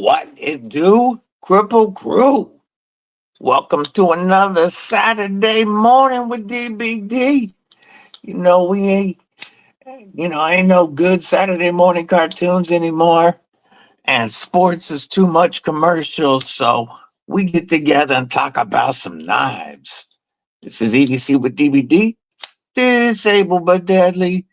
What it do, Kripple Krew? Welcome to another Saturday morning with DBD. We ain't no good Saturday morning cartoons anymore, and sports is too much commercials, so we get together and talk about some knives. This is EDC with DBD, disabled but deadly.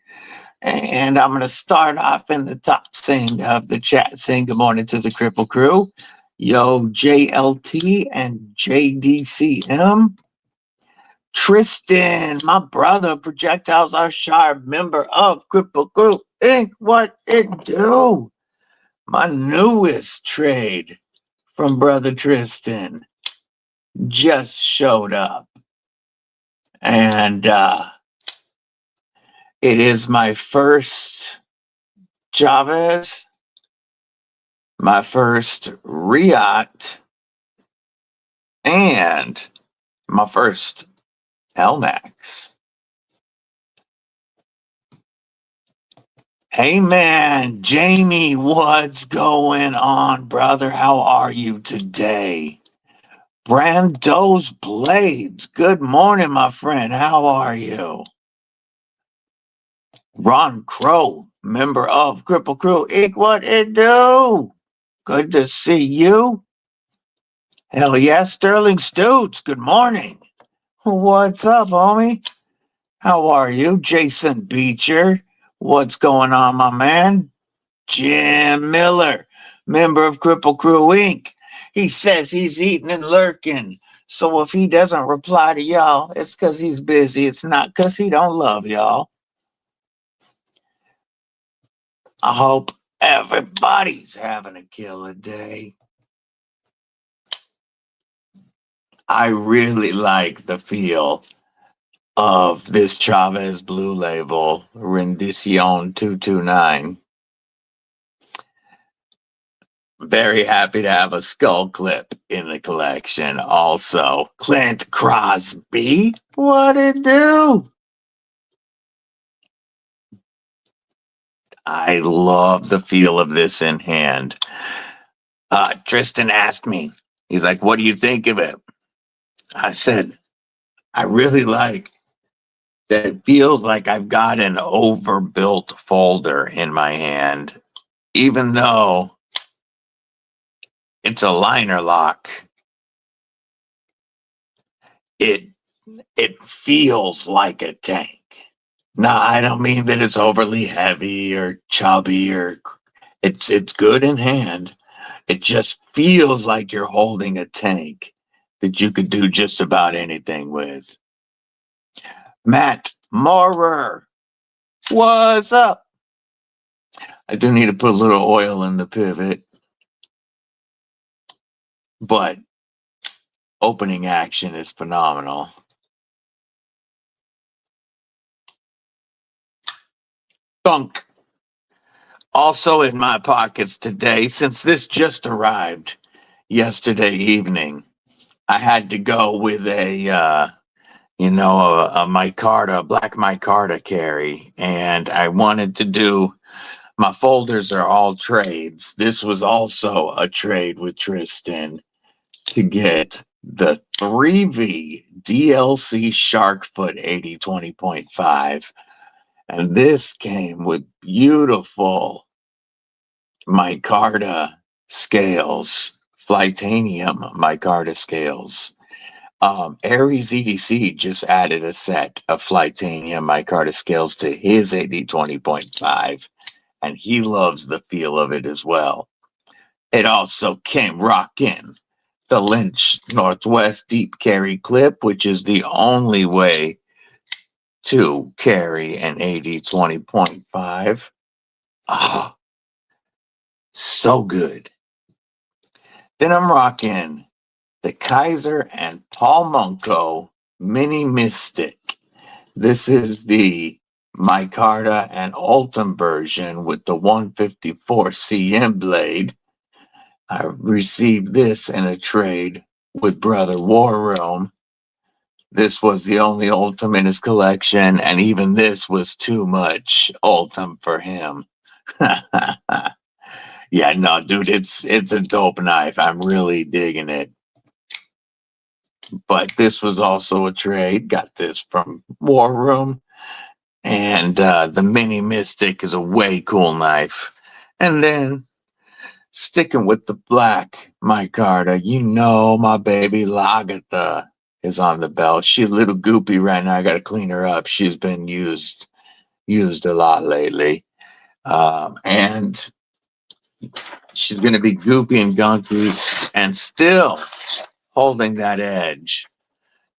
And I'm going to start off in the top saying of the chat, saying good morning to the Kripple Krew. Yo, JLT and JDCM. Tristan, my brother, Projectiles Are Sharp, member of Kripple Krew Inc. What it do? My newest trade from brother Tristan just showed up. And it is my first Chavez, my first Riot, and my first Elmax. Hey man, Jamie, what's going on, brother? How are you today? Brando's Blades, good morning, my friend. How are you? Ron Crow, member of Kripple Krew Inc. What it do? Good to see you. Hell yeah, Sterling Stoots, good morning. What's up, homie? How are you? Jason Beecher, what's going on, my man? Jim Miller, member of Kripple Krew Inc. He says he's eating and lurking. So if he doesn't reply to y'all, it's because he's busy. It's not because he don't love y'all. I hope everybody's having a killer day. I really like the feel of this Chavez Blue Label Rendition 229. Very happy to have a skull clip in the collection. Also, Clint Crosby, what it do? I love the feel of this in hand. Tristan asked me, he's like, what do you think of it? I said, I really like that it feels like I've got an overbuilt folder in my hand, even though it's a liner lock. It feels like a tank. Now, I don't mean that it's overly heavy or chubby or it's good in hand. It just feels like you're holding a tank that you could do just about anything with. Matt Maurer, what's up? I do need to put a little oil in the pivot, but opening action is phenomenal. Thunk. Also in my pockets today, since this just arrived yesterday evening, I had to go with a micarta, black micarta carry, and I wanted to do, my folders are all trades. This was also a trade with Tristan to get the 3V DLC Sharkfoot 8020.5. And this came with beautiful micarta scales, Flightanium micarta scales. Aries EDC just added a set of Flightanium micarta scales to his 8020.5, and he loves the feel of it as well. It also came rocking the Lynch Northwest Deep Carry Clip, which is the only way to carry an 8020.5. Ah, so good. Then I'm rocking the Kaiser and Paul Munko Mini Mystic. This is the micarta and Ultim version with the 154 CM blade. I received this in a trade with Brother War Room. This was the only Ultim in his collection, and even this was too much Ultim for him. Yeah, no, dude, it's a dope knife. I'm really digging it. But this was also a trade. Got this from War Room. And the Mini Mystic is a way cool knife. And then sticking with the black micarta, you know my baby Lagatha is on the belt. She's a little goopy right now. I gotta clean her up. She's been used a lot lately. And she's gonna be goopy and gunky and still holding that edge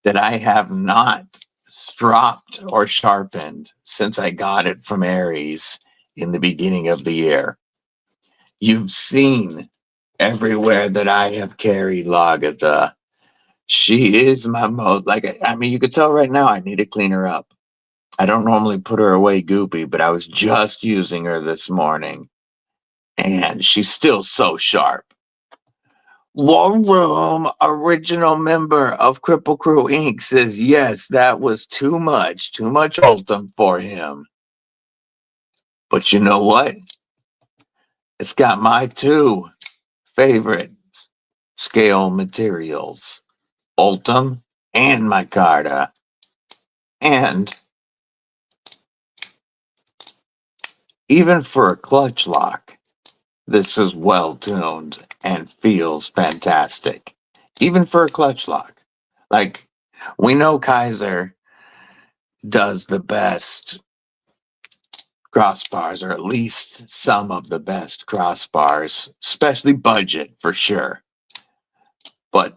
that I have not stropped or sharpened since I got it from Aries in the beginning of the year. You've seen everywhere that I have carried Lagatha. She is my most, like, I mean, you could tell right now I need to clean her up. I don't normally put her away goopy, but I was just using her this morning and she's still so sharp. War Room, original member of Kripple Krew Inc. says, yes, that was too much Ultim for him. But you know what? It's got my two favorite scale materials, Ultim and micarta. And even for a clutch lock, this is well tuned and feels fantastic. Even for a clutch lock. Like, we know Kaiser does the best crossbars, or at least some of the best crossbars, especially budget for sure. But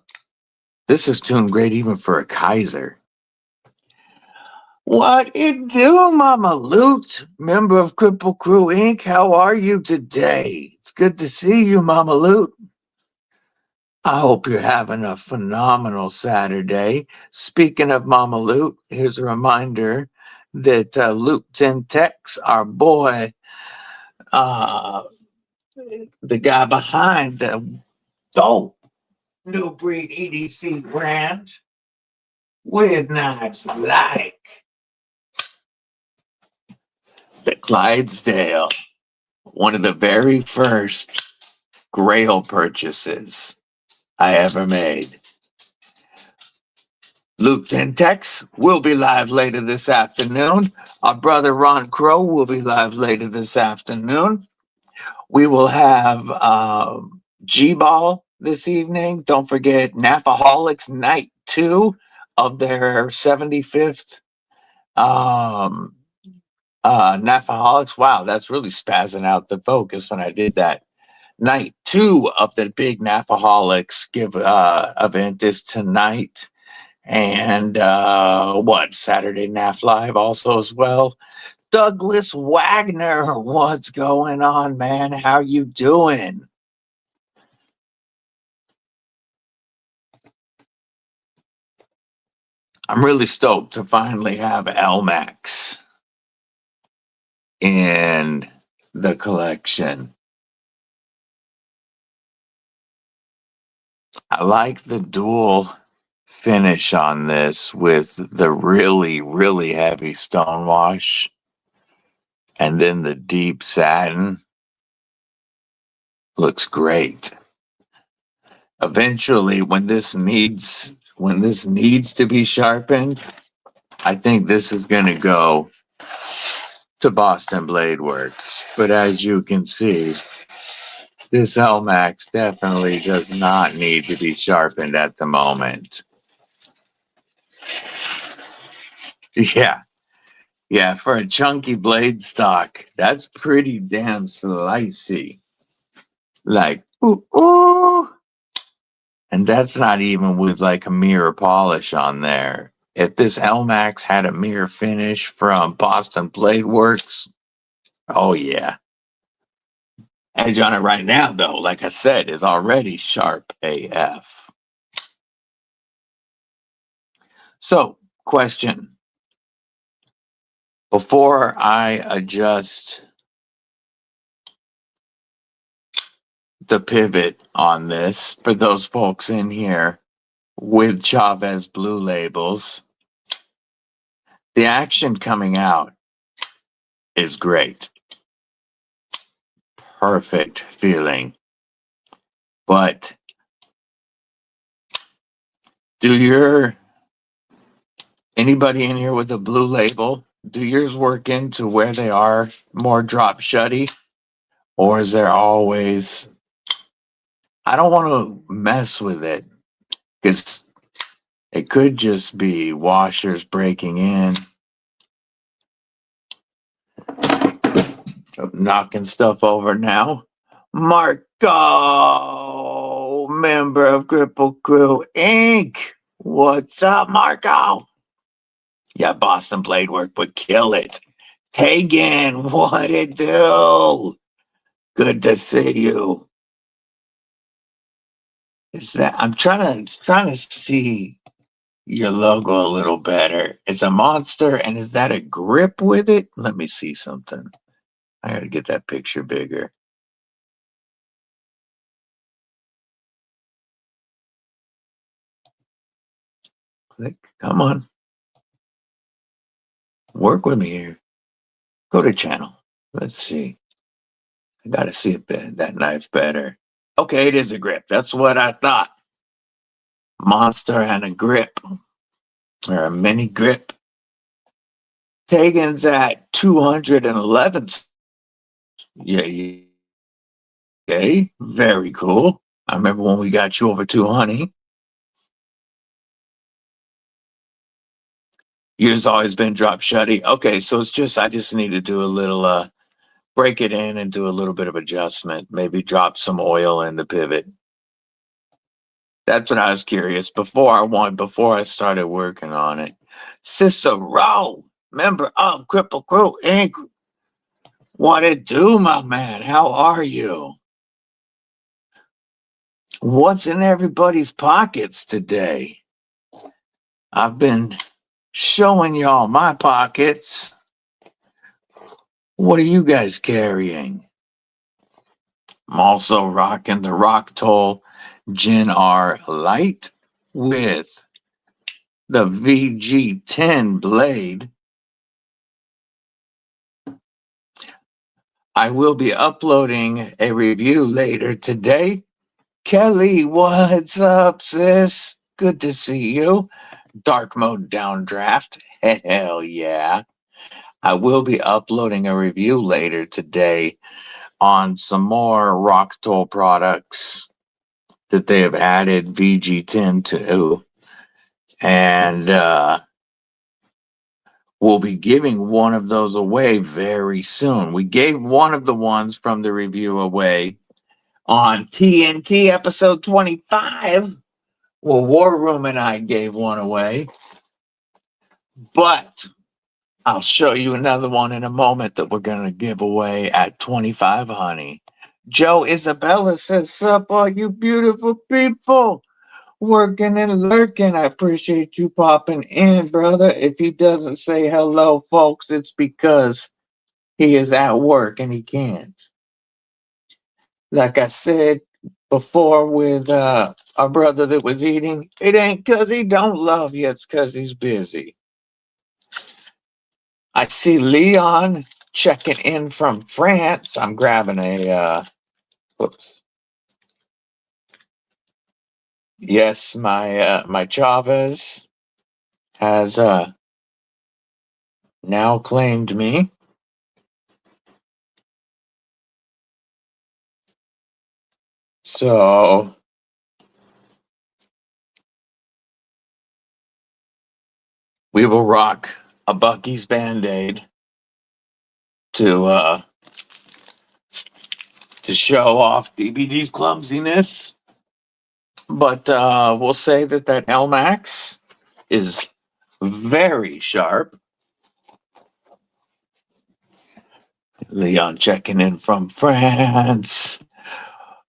this is tuned great even for a Kaiser. What it do, Mama Loot? Member of Kripple Krew Inc. How are you today? It's good to see you, Mama Loot. I hope you're having a phenomenal Saturday. Speaking of Mama Loot, here's a reminder that Loot 10 Techs, our boy, the guy behind the dope new breed EDC brand with knives like the Clydesdale, one of the very first Grail purchases I ever made. Luke 10 Tex will be live later this afternoon. Our brother Ron Crow will be live later this afternoon. We will have G-Ball this evening. Don't forget Napaholics Night 2 of their 75th Napaholics. Wow, that's really spazzing out the focus when I did that. Night 2 of the big Napaholics event is tonight. And Saturday NAF Live also as well. Douglas Wagner, what's going on, man? How you doing? I'm really stoked to finally have LMAX in the collection. I like the dual finish on this with the really, really heavy stonewash and then the deep satin. Looks great. Eventually, when this needs to be sharpened, I think this is going to go to Boston Blade Works. But as you can see, this LMAX definitely does not need to be sharpened at the moment. Yeah, for a chunky blade stock, that's pretty damn slicey. Like, ooh, ooh. And that's not even with like a mirror polish on there. If this LMAX had a mirror finish from Boston Blade Works, oh yeah. Edge on it right now, though, like I said, is already sharp AF. So, question. Before I adjust the pivot on this, for those folks in here with Chavez Blue labels, the action coming out is great. perfect feeling. But anybody in here with a blue label, do yours work into where they are more drop shutty? Or is there always, I don't want to mess with it because it could just be washers breaking in, knocking stuff over now. Marco, member of Kripple Krew Inc. What's up, Marco? Yeah, Boston Blade Work would kill it. Tegan, what it do? Good to see you. Is that I'm trying to see your logo a little better. It's a monster, and is that a grip with it? Let me see something. I gotta get that picture bigger. Click. Come on. Work with me here. Go to channel. Let's see. I gotta see that knife better. Okay, it is a grip. That's what I thought. Monster and a grip. Or a mini grip. Tegan's at 211. Yeah. Okay. Very cool. I remember when we got you over 200. Yours always been drop shutty. Okay, so it's just I just need to do a little break it in and do a little bit of adjustment. Maybe drop some oil in the pivot. That's what I was curious before I started working on it. Cicero, member of Kripple Krew Inc. What it do, my man? How are you? What's in everybody's pockets today? I've been showing y'all my pockets. What are you guys carrying? I'm also rocking the Rock Toll Gen R Light with the VG10 blade. I will be uploading a review later today. Kelly, what's up, sis? Good to see you. Dark mode downdraft. Hell yeah. I will be uploading a review later today on some more Rock Toll products that they have added VG10 to. And we'll be giving one of those away very soon. We gave one of the ones from the review away on TNT episode 25. Well, War Room and I gave one away. But I'll show you another one in a moment that we're going to give away at 25, honey. Joe Isabella says, sup, all you beautiful people. Working and lurking. I appreciate you popping in, brother. If he doesn't say hello, folks, it's because he is at work and he can't. Like I said before with our brother that was eating, it ain't because he don't love you, it's because he's busy. I see Leon checking in from France. I'm grabbing a, whoops. Yes, my Chavez has now claimed me. So we will rock a Bucky's Band-Aid to show off DBD's clumsiness. But we'll say that LMAX is very sharp. Leon checking in from France.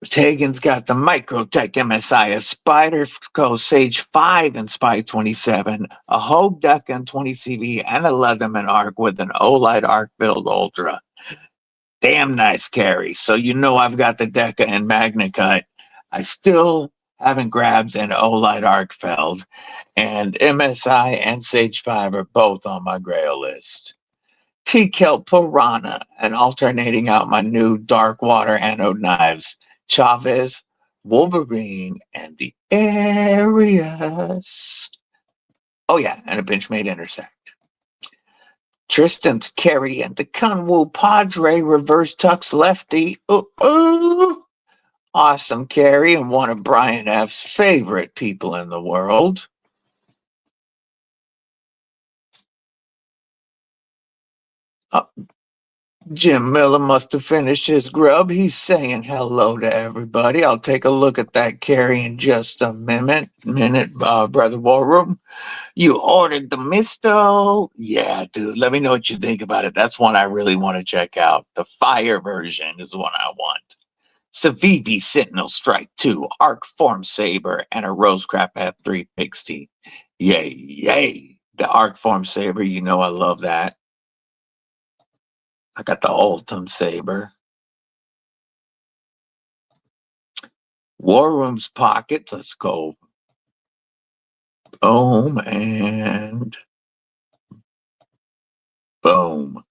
Tegan's got the Microtech MSI, a Spyderco Sage 5 and Spy 27, a Hogue Deca and 20 CV, and a Leatherman arc with an Olight arc build Ultra. Damn nice carry. So you know I've got the Deca and Magna Cut. I still haven't grabbed an Olight arc feld, and MSI and Sage 5 are both on my grail list. T-Kelp Piranha, and alternating out my new dark water anode knives, Chavez, Wolverine, and the Arius. Oh yeah, and a Benchmade Intersect. Tristan's Carry and the Kunwu Padre Reverse Tux Lefty. Ooh. Awesome Carry and one of Brian F's favorite people in the world. Jim Miller must have finished his grub. He's saying hello to everybody. I'll take a look at that Carry in just a minute, Brother War Room. You ordered the Misto? Yeah, dude. Let me know what you think about it. That's one I really want to check out. The fire version is the one I want. Civivi Sentinel Strike 2, Arc Form Saber, and a Rosecrap F3 Pixie. Yay, yay. The Arc Form Saber, you know I love that. I got the Ultim Saber. War Room's pockets. Let's go. Boom and boom.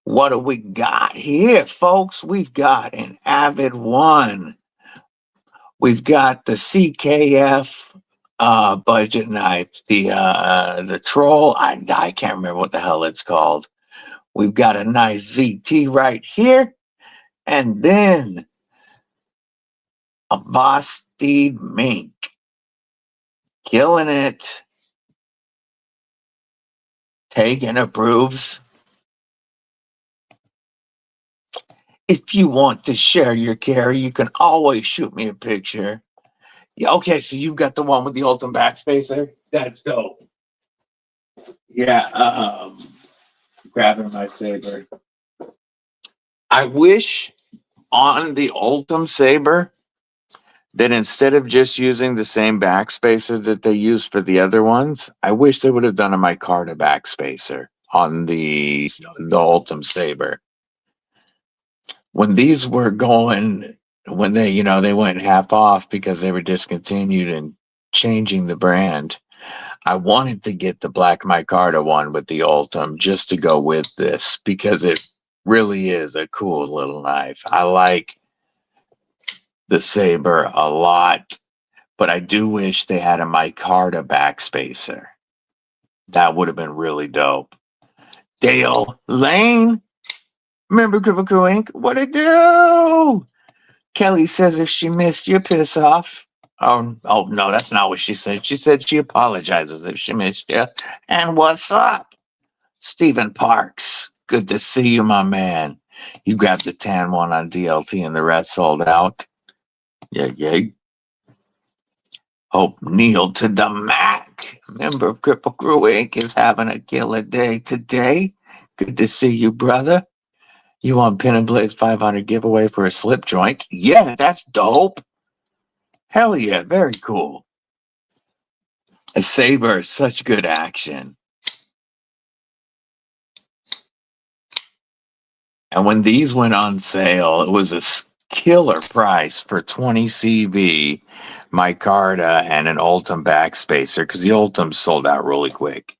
What do we got here, folks? We've got an Avid One. We've got the CKF budget knife, the Troll. I can't remember what the hell it's called. We've got a nice ZT right here, and then a Boss Steed Mink. Killing it. Tegan approves. If you want to share your carry, you can always shoot me a picture. Yeah, okay, so you've got the one with the Ultim backspacer? That's dope. Yeah, grabbing my saber. I wish on the Ultim saber that instead of just using the same backspacer that they use for the other ones, I wish they would have done a micarta backspacer on the Ultim saber. When these were going, when they went half off because they were discontinued and changing the brand, I wanted to get the black micarta one with the Ultim just to go with this because it really is a cool little knife. I like the saber a lot, but I do wish they had a micarta backspacer. That would have been really dope. Dale Lane, remember Kripple Krew Inc? What it do? Kelly says if she missed you, piss off. Oh no, that's not what she said. She said she apologizes if she missed you. And what's up? Stephen Parks, good to see you, my man. You grabbed the tan one on DLT and the rest sold out. Yeah. Hope Neil to the Mac, member of Kripple Krew Inc., is having a killer day today. Good to see you, brother. You want Pin and Blaze 500 giveaway for a slip joint? Yeah, that's dope. Hell yeah, very cool. A saber is such good action. And when these went on sale, it was a killer price for 20 CV, micarta, and an Ultim backspacer because the Ultim sold out really quick.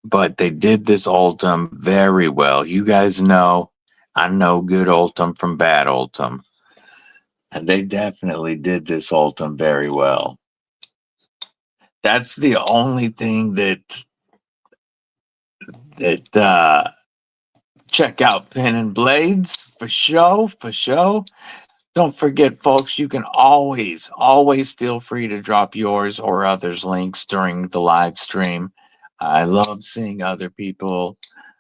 But they did this Ultim very well. You guys know, I know good Ultim from bad Ultim. And they definitely did this Ultim very well. That's the only thing that check out Pen and Blades for show. Don't forget, folks, you can always feel free to drop yours or others' links during the live stream. I love seeing other people,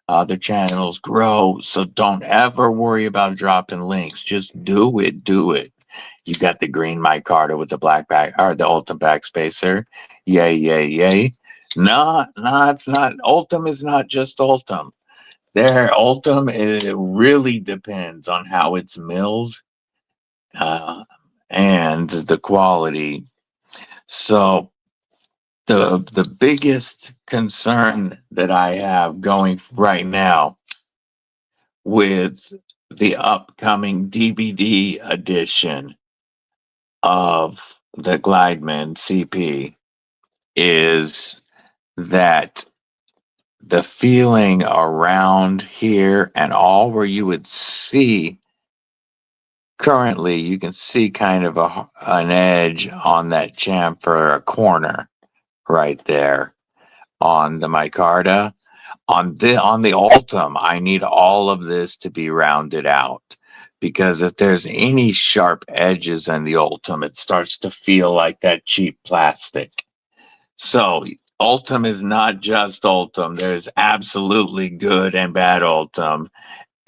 other channels grow. So don't ever worry about dropping links. Just do it. You got the green micarta with the black back or the Ultim backspacer. Yay. No, it's not. Ultim is not just Ultim. Their Ultim, it really depends on how it's milled and the quality. So the biggest concern that I have going right now with the upcoming DBD edition of the Glideman CP is that the feeling around here and all where you would see currently, you can see kind of an edge on that chamfer, a corner right there on the micarta. On the Ultim, I need all of this to be rounded out, because if there's any sharp edges in the Ultim, it starts to feel like that cheap plastic. So Ultim is not just Ultim. There's absolutely good and bad Ultim,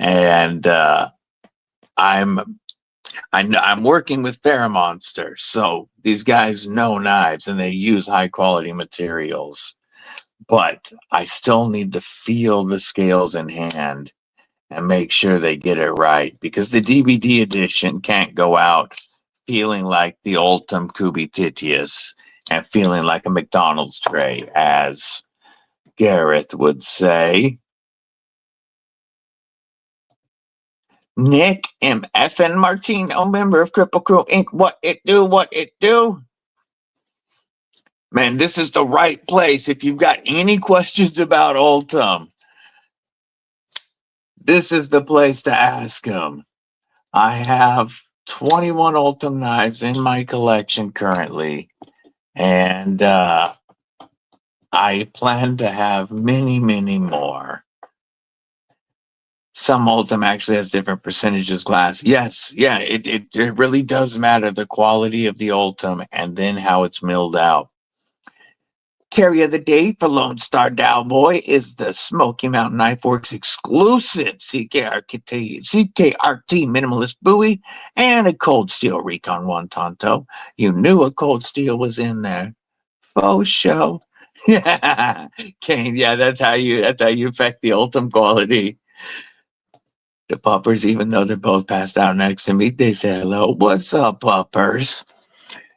and I'm working with Monster, so these guys know knives and they use high quality materials. But I still need to feel the scales in hand and make sure they get it right, because the DBD edition can't go out feeling like the Ultim Kubititius and feeling like a McDonald's tray, as Gareth would say. Nick MFN Martino, member of Kripple Krew Inc. What it do, what it do? Man, this is the right place. If you've got any questions about Ultim, this is the place to ask them. I have 21 Ultim knives in my collection currently, and I plan to have many, many more. Some Ultim actually has different percentages glass. Yes, yeah, it really does matter, the quality of the Ultim and then how it's milled out. Carry of the day for Lone Star Cowboy is the Smoky Mountain Knife Works exclusive CKRT minimalist buoy and a cold steel Recon 1 Tonto. You knew a cold steel was in there. Faux show. Yeah, Kane. Yeah, that's how you affect the Ultim quality. The puppers, even though they're both passed out next to me, they say hello. What's up, puppers?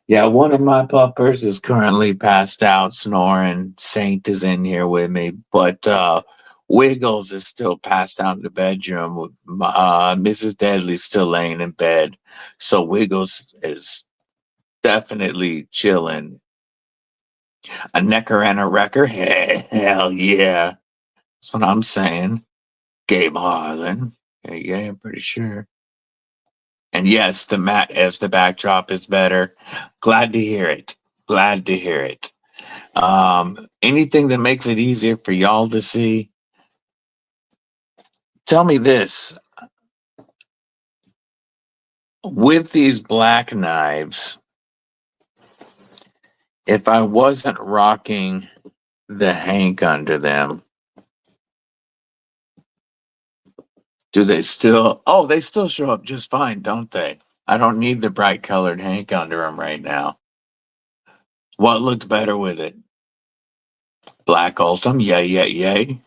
Yeah, one of my puppers is currently passed out, snoring. Saint is in here with me, but Wiggles is still passed out in the bedroom. Mrs. Deadly's still laying in bed, so Wiggles is definitely chilling. A necker and a wrecker? Hell yeah. That's what I'm saying. Gabe Harlan. Yeah, I'm pretty sure. And yes, the mat as the backdrop is better. Glad to hear it. Glad to hear it. Anything that makes it easier for y'all to see. Tell me this. With these black knives, if I wasn't rocking the hank under them, do they still? Oh, they still show up just fine, don't they? I don't need the bright colored hank under them right now. What looked better with it? Black Ultim, yay.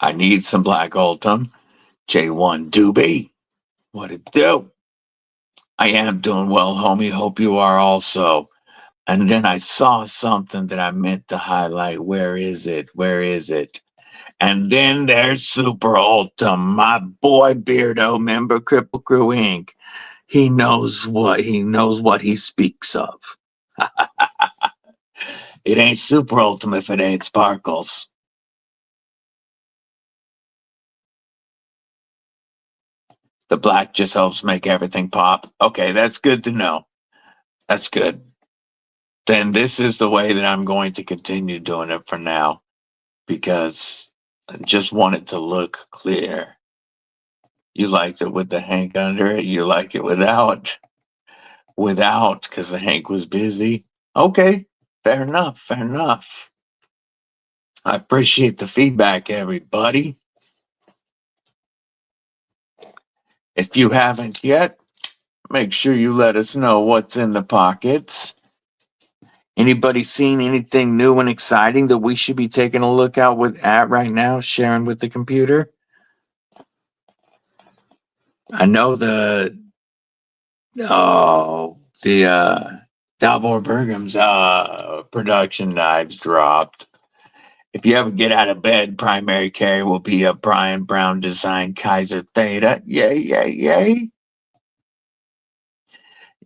I need some black Ultim. J1 Doobie, what it do? I am doing well, homie. Hope you are also. And then I saw something that I meant to highlight. Where is it? Where is it? And then there's Super Ultim, my boy Beardo, member Kripple Krew Inc. He knows what he speaks of. It ain't Super Ultim if it ain't sparkles. The black just helps make everything pop. Okay, that's good to know. That's good. Then this is the way that I'm going to continue doing it for now, because I just want it to look clear. You liked it with the hank under it. You like it without, because the hank was busy. Okay, fair enough. I appreciate the feedback, everybody. If you haven't yet, make sure you let us know what's in the pockets. Anybody seen anything new and exciting that we should be taking a look at right now, sharing with the computer? I know the Dalbor Bergham's production knives dropped. If you ever get out of bed, primary carry will be a Brian Brown design Kaiser Theta. Yay.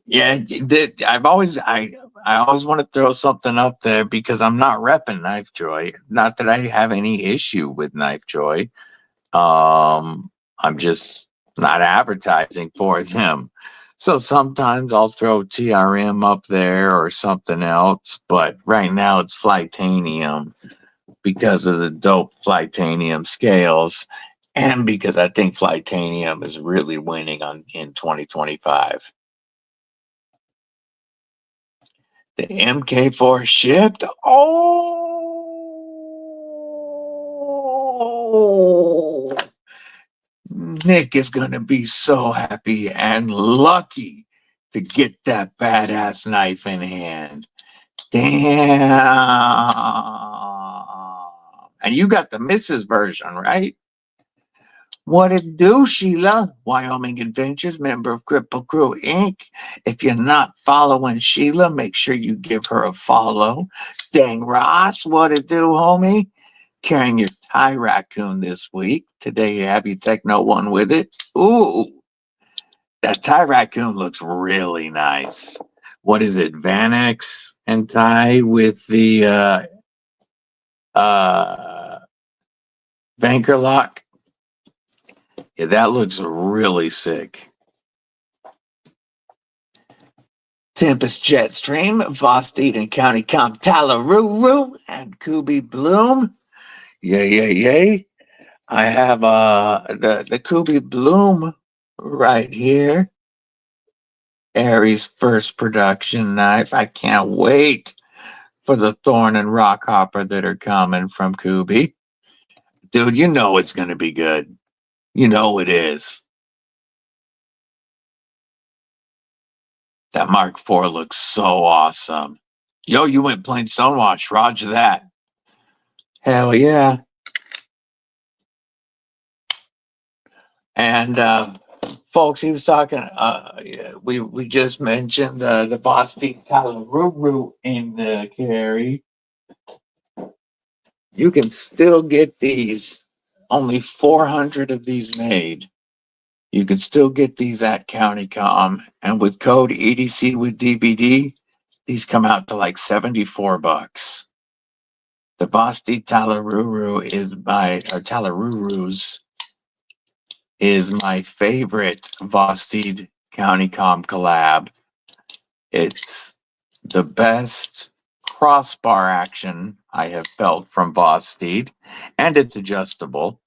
Yeah, I always want to throw something up there because I'm not repping Knife Joy. Not that I have any issue with Knife Joy. I'm just not advertising for them. So sometimes I'll throw TRM up there or something else, but right now it's Flightanium because of the dope Flightanium scales and because I think Flightanium is really winning in 2025. The MK4 shipped. Oh, Nick is going to be so happy and lucky to get that badass knife in hand. Damn. And you got the Mrs. version, right? What it do, Sheila? Wyoming Adventures, member of Kripple Krew Inc. If you're not following Sheila, make sure you give her a follow. Dang Ross, what it do, homie? Carrying your Thai raccoon this week. Today you have your Techno one with it. Ooh, that Thai raccoon looks really nice. What is it? Vanex and Thai with the banker lock. Yeah, that looks really sick. Tempest Jetstream, Vosteed and County Comp Talaroo, and Kubi Bloom. Yay. I have the Kubi Bloom right here. Aries first production knife. I can't wait for the Thorn and Rockhopper that are coming from Kubi. Dude, you know it's going to be good. You know it is. That Mark IV looks so awesome. Yo, you went plain stonewash. Roger that. Hell yeah. And folks, he was talking. We just mentioned the Boston Talaruru in the carry. You can still get these. Only 400 of these made. You can still get these at CountyCom, and with code EDC with DBD, these come out to like $74. The Boston Talaruru Talarurus is my favorite Vosteed County Com collab. It's the best crossbar action I have felt from Vosteed, and it's adjustable.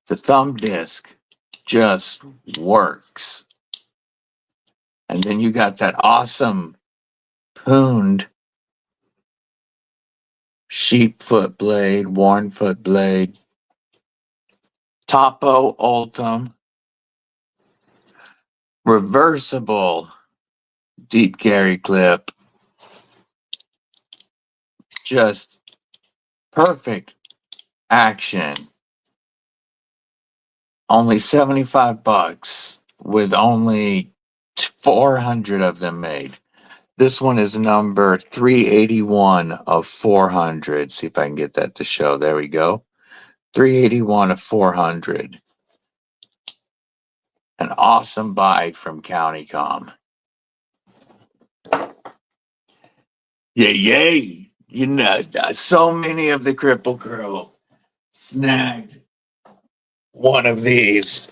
The thumb disc just works. And then you got that awesome pooned sheep foot blade, worn foot blade, Topo Ultim, reversible deep carry clip, just perfect action. Only $75 with only 400 of them made. This one is number 381 of 400. See if I can get that to show. There we go. 381 of 400. An awesome buy from CountyCom. Yay. You know, so many of the Kripple Krew snagged one of these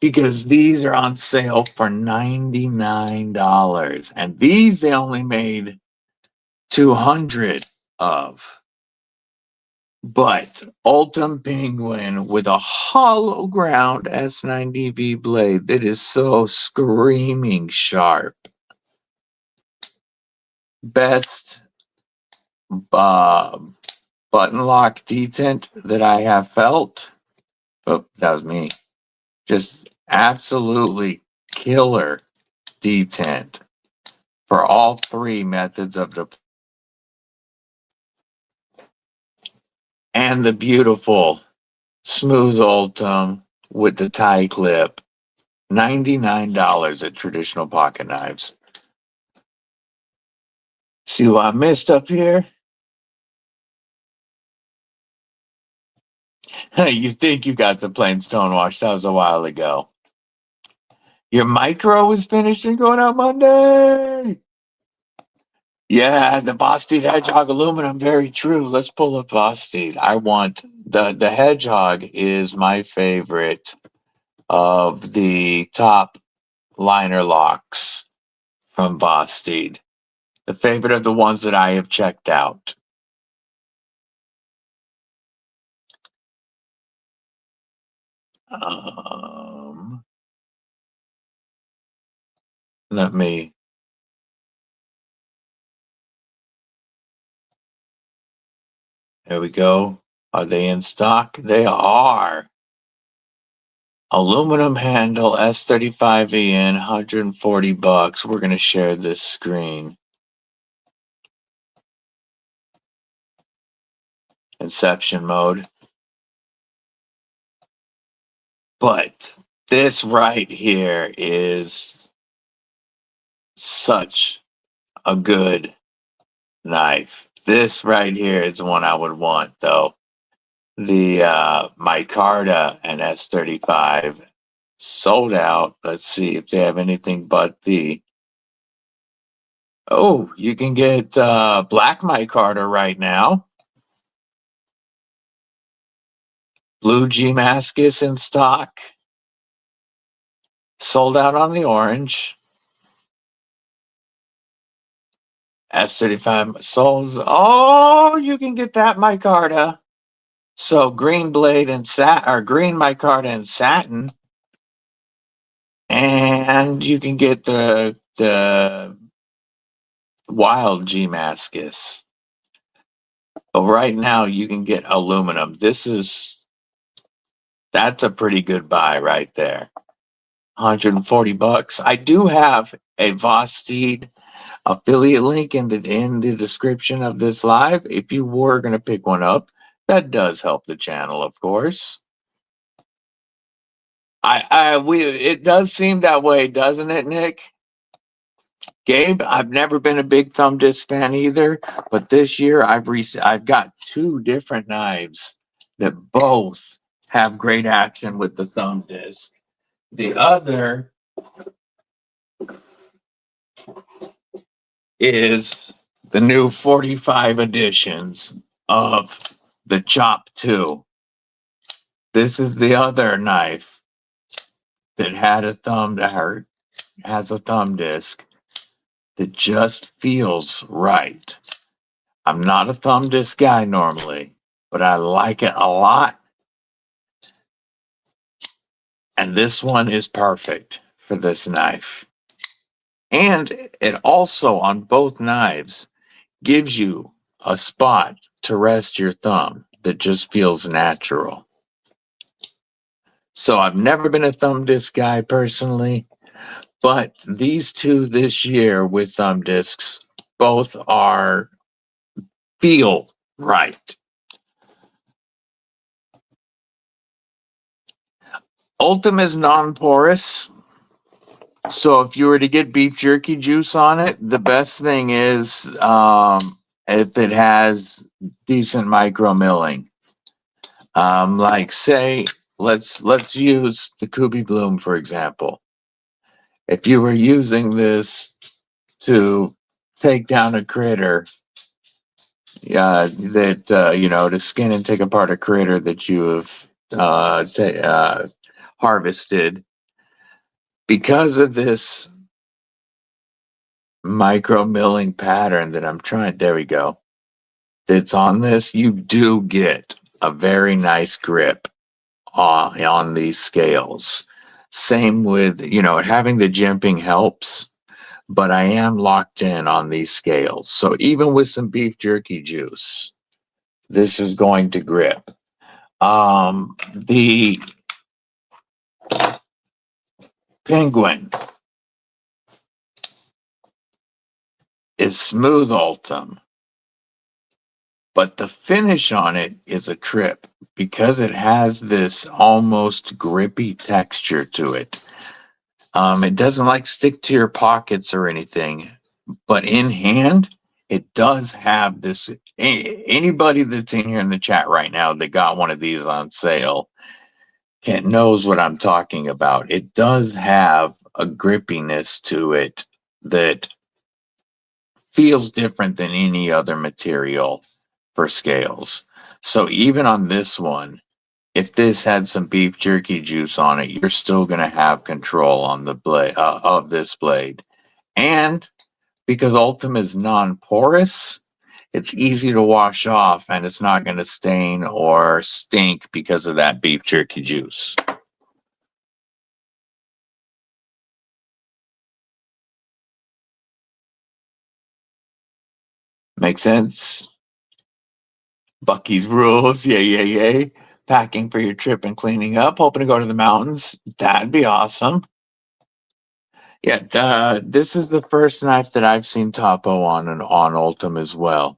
because these are on sale for $99. And these they only made 200 of. But Ultim Penguin with a hollow ground S9DV blade that is so screaming sharp. Best button lock detent that I have felt. Oh, that was me. Just absolutely killer detent for all three methods of the and the beautiful smooth Ultim with the tie clip. $99 at Traditional Pocket Knives. See what I missed up here? You think you got the plain stonewash. That was a while ago. Your micro is finished and going out Monday. Yeah, the Boston Hedgehog aluminum, very true. Let's pull up Boston. I want the Hedgehog is my favorite of the top liner locks from Boston. The favorite of the ones that I have checked out. Um, Let me. There we go. Are they in stock? They are. Aluminum handle S35EN, $140. We're going to share this screen. Inception mode. But this right here is such a good knife. This right here is the one I would want, though. The micarta and S35 sold out. Let's see if they have anything but the. Oh, you can get black micarta right now. Blue G-Mascus in stock. Sold out on the orange. S35 sold. Oh, you can get that micarta. So green blade and green micarta and satin. And you can get the wild G-Mascus. But right now you can get aluminum. That's a pretty good buy right there. $140. I do have a Vosteed affiliate link in the description of this live. If you were going to pick one up, that does help the channel, of course. It does seem that way, doesn't it, Nick? Gabe, I've never been a big thumb disc fan either, but this year I've got two different knives that both have great action with the thumb disc. The other is the new 45 editions of the Chop 2. This is the other knife that has a thumb disc that just feels right. I'm not a thumb disc guy normally, but I like it a lot. And this one is perfect for this knife. And it also, on both knives, gives you a spot to rest your thumb that just feels natural. So I've never been a thumb disc guy personally, but these two this year with thumb discs both feel right. Ultim is non-porous. So if you were to get beef jerky juice on it, the best thing is if it has decent micro milling. Like say, let's use the Kubi Bloom for example. If you were using this to take down a critter, to skin and take apart a critter that you have harvested, because of this micro milling pattern that I'm trying, there we go, that's on this, you do get a very nice grip on these scales. Same with, having the jimping helps, but I am locked in on these scales. So even with some beef jerky juice, this is going to grip. The Penguin is smooth Ultim, but the finish on it is a trip because it has this almost grippy texture to it. It doesn't stick to your pockets or anything, but in hand, it does have this. Anybody that's in here in the chat right now that got one of these on sale, Kent knows what I'm talking about. It does have a grippiness to it that feels different than any other material for scales. So even on this one, if this had some beef jerky juice on it, you're still going to have control on the blade of this blade. And because Ultim is non-porous, it's easy to wash off and it's not going to stain or stink because of that beef jerky juice. Make sense? Bucky's rules. Yay. Packing for your trip and cleaning up. Hoping to go to the mountains. That'd be awesome. Yeah, this is the first knife that I've seen Topo on and on Ultim as well.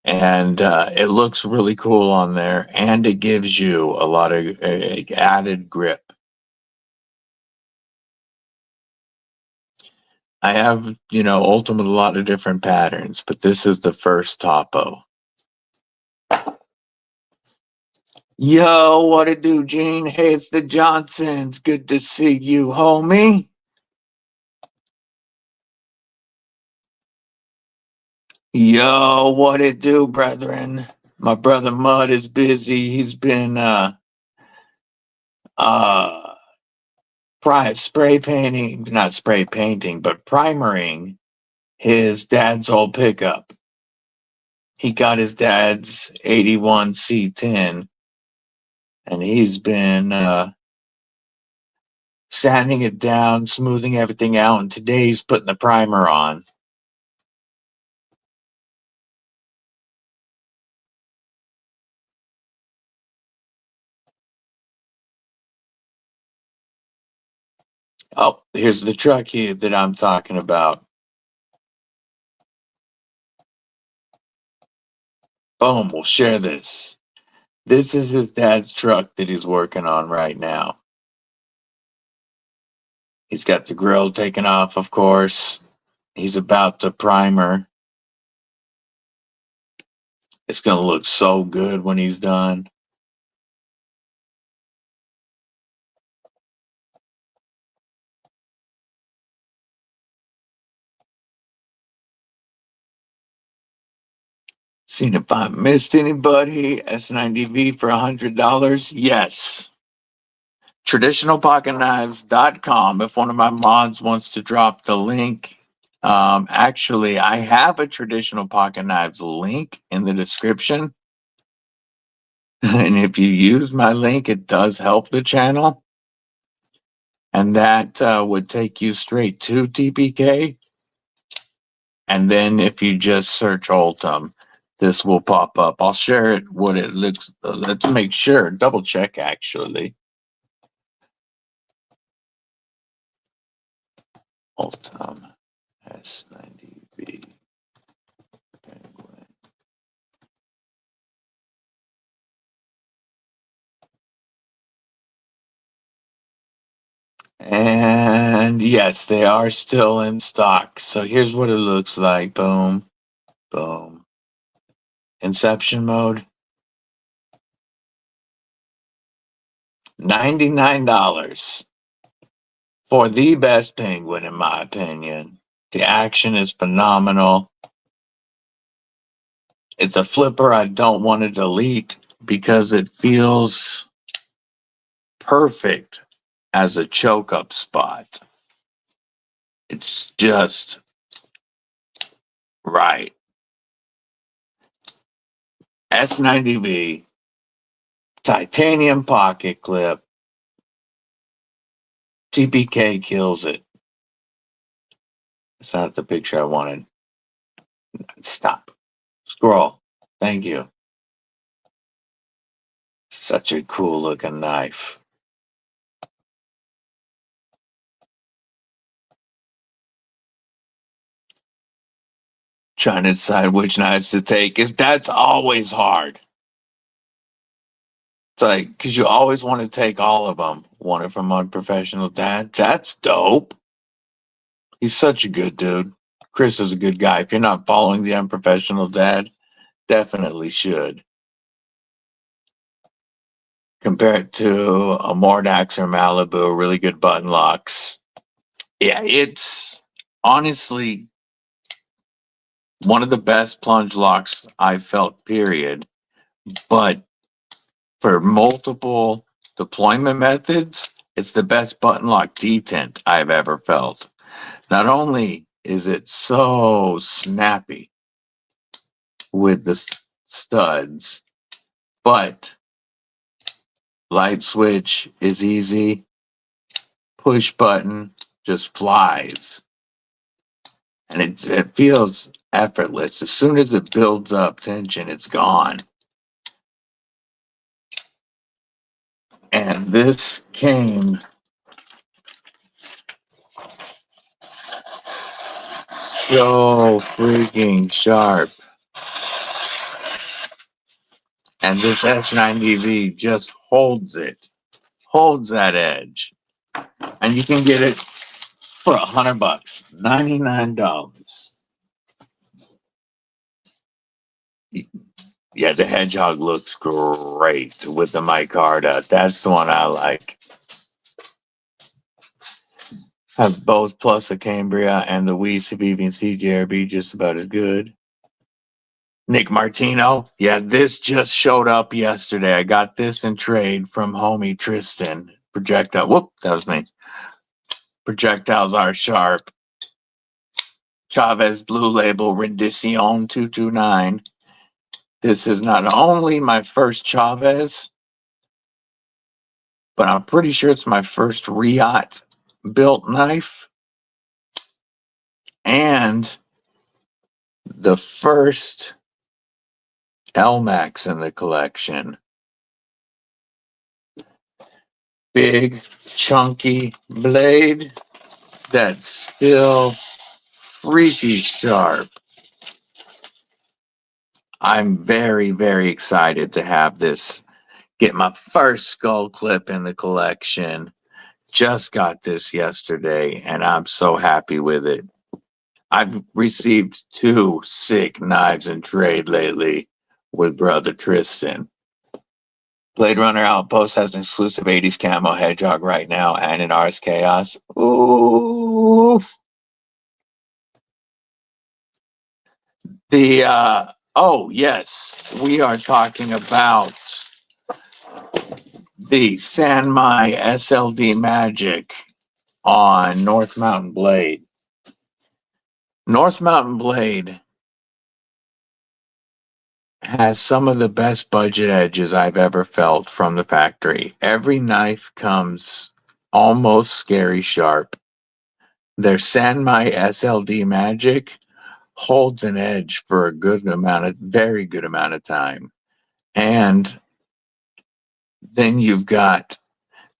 And it looks really cool on there, and it gives you a lot of added grip. I have, Ultim with a lot of different patterns, but this is the first Topo. Yo, what it do, Gene? Hey, it's the Johnsons. Good to see you, homie. Yo, what it do, brethren? My brother Mud is busy. He's been spray painting, not spray painting, but primering his dad's old pickup. He got his dad's 81 C10, and he's been sanding it down, smoothing everything out, and today he's putting the primer on. Oh, here's the truck here that I'm talking about. Boom, we'll share this. This is his dad's truck that he's working on right now. He's got the grill taken off, of course. He's about to primer. It's going to look so good when he's done. Seen if I missed anybody. S90V for $100. Yes. Traditionalpocketknives.com. If one of my mods wants to drop the link, actually, I have a Traditional Pocket Knives link in the description. And if you use my link, it does help the channel. And that would take you straight to TPK. And then if you just search Ultim, this will pop up. I'll share it what it looks. Let's make sure. Double check actually. Ultim S90V Penguin. And yes, they are still in stock. So here's what it looks like. Boom, boom. Inception mode. $99 for the best penguin, in my opinion. The action is phenomenal. It's a flipper I don't want to delete because it feels perfect as a choke up spot. It's just right. S90V, titanium pocket clip. TPK kills it. That's not the picture I wanted. Stop. Scroll. Thank you. Such a cool looking knife. Trying to decide which knives to take that's always hard. It's like, because you always want to take all of them. Want it from Unprofessional Dad? That's dope. He's such a good dude. Chris is a good guy. If you're not following the Unprofessional Dad, definitely should. compared to a Mordax or Malibu, really good button locks. Yeah, it's honestly one of the best plunge locks I've felt, period. But for multiple deployment methods, it's the best button lock detent I've ever felt. Not only is it so snappy with the studs, but light switch is easy. Push button just flies. And it feels effortless. As soon as it builds up tension, it's gone. And this came so freaking sharp. And this S90V just holds that edge. And you can get it for $100, $99. Yeah, the Hedgehog looks great with the micarta. That's the one I like. Have both plus a Cambria and the Wii Civivi and CJRB just about as good. Nick Martino. Yeah, this just showed up yesterday. I got this in trade from homie Tristan. Projectile. Whoop, that was me. Projectiles are sharp. Chavez Blue Label Rendition 229. This is not only my first Chavez, but I'm pretty sure it's my first Riot built knife and the first LMAX in the collection. Big, chunky blade that's still freaky sharp. I'm very, very excited to have this. Get my first skull clip in the collection. Just got this yesterday, and I'm so happy with it. I've received 2 sick knives in trade lately with brother Tristan. Blade Runner Outpost has an exclusive 80s camo hedgehog right now, and in Ars Chaos. Ooh. Oh yes, we are talking about the Sanmai SLD Magic on North Mountain Blade. North Mountain Blade has some of the best budget edges I've ever felt from the factory. Every knife comes almost scary sharp. Their Sanmai SLD Magic holds an edge for a very good amount of time. And then you've got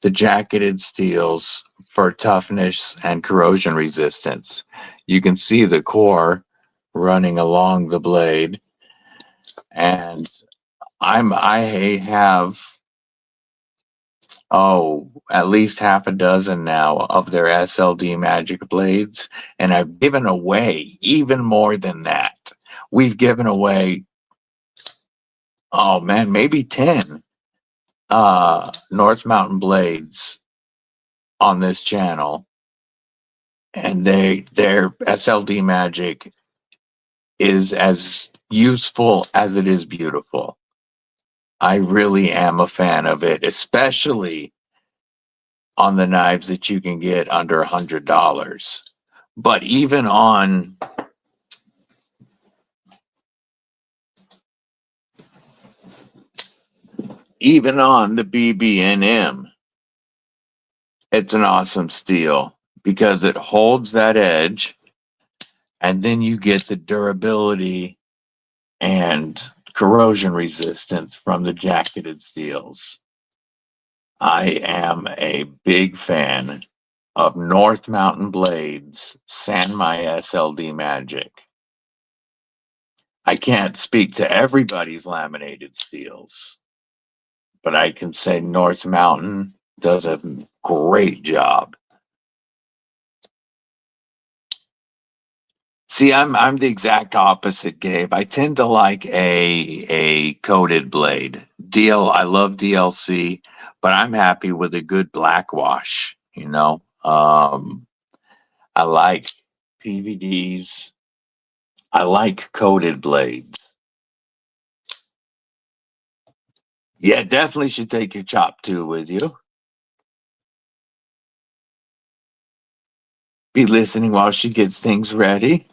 the jacketed steels for toughness and corrosion resistance. You can see the core running along the blade. And I have at least half a dozen now of their SLD Magic blades, and I've given away even more than that. We've given away, maybe 10 North Mountain blades on this channel, and their SLD Magic is as useful as it is beautiful. I really am a fan of it, especially on the knives that you can get under $100. But even on the BB&M, it's an awesome steel because it holds that edge, and then you get the durability and corrosion resistance from the jacketed steels. I am a big fan of North Mountain Blades Sanmai SLD Magic. I can't speak to everybody's laminated steels, but I can say North Mountain does a great job. See, I'm the exact opposite, Gabe. I tend to like a coated blade. I love DLC, but I'm happy with a good black wash, you know. I like PVDs. I like coated blades. Yeah, definitely should take your chop tool with you. Be listening while she gets things ready.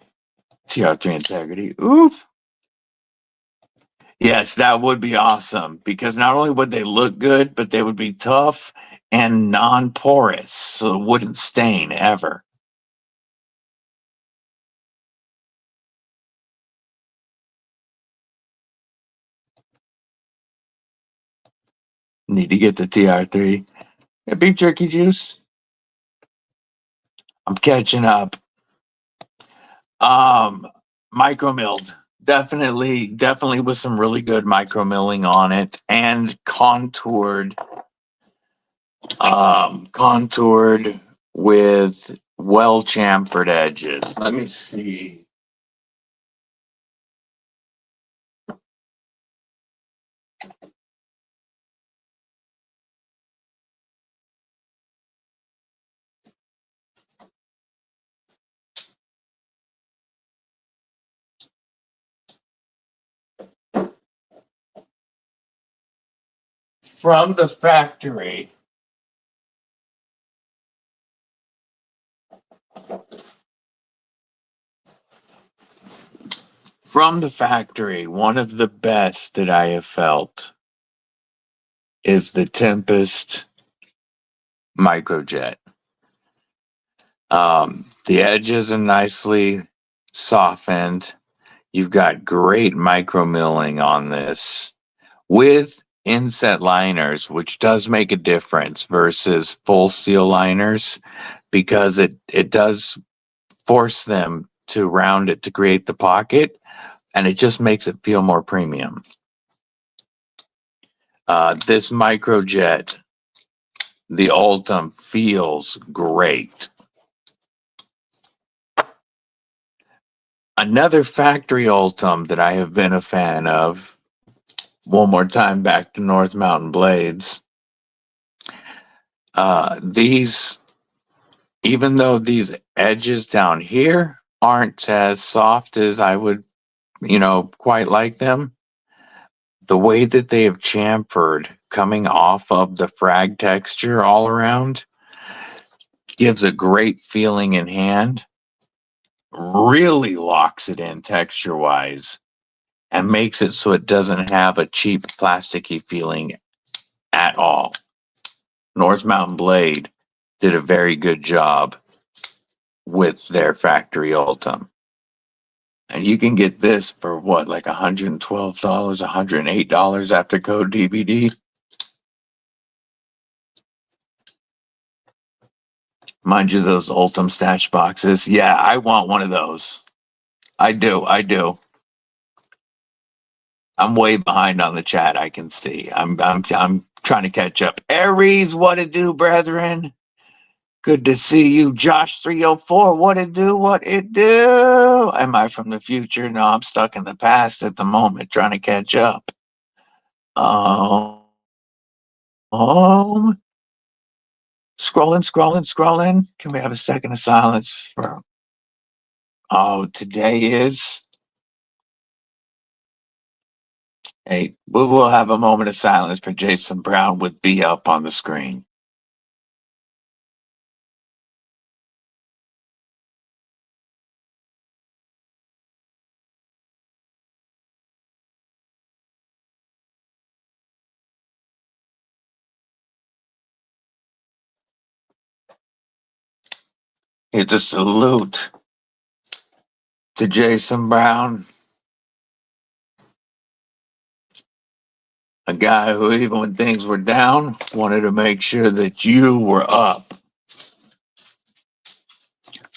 TR3 integrity. Oof. Yes, that would be awesome because not only would they look good, but they would be tough and non-porous, so it wouldn't stain ever. Need to get the TR3. Yeah, beef jerky juice. I'm catching up. Micro milled. Definitely with some really good micro milling on it and contoured with well chamfered edges. Let me see. From the factory. From the factory, one of the best that I have felt is the Tempest Microjet. The edges are nicely softened. You've got great micro milling on this with inset liners, which does make a difference versus full steel liners because it does force them to round it to create the pocket, and it just makes it feel more premium. This Microjet, the Ultim, feels great. Another factory Ultim that I have been a fan of, one more time back to North Mountain Blades. These, even though these edges down here aren't as soft as I would, quite like them, the way that they have chamfered coming off of the frag texture all around gives a great feeling in hand, really locks it in texture wise, and makes it so it doesn't have a cheap plasticky feeling at all. North Mountain Blade did a very good job with their factory Ultim. And you can get this for what, like $112, $108 after code DBD? Mind you, those Ultim stash boxes. Yeah, I want one of those. I do. I'm way behind on the chat. I can see. I'm trying to catch up. Aries, what it do, brethren? Good to see you, Josh 304. What it do? What it do? Am I from the future? No, I'm stuck in the past at the moment, trying to catch up. Scrolling. Can we have a second of silence for? Oh, today is. Hey, we will have a moment of silence for Jason Brown with B up on the screen. Here's a salute to Jason Brown, a guy who, even when things were down, wanted to make sure that you were up.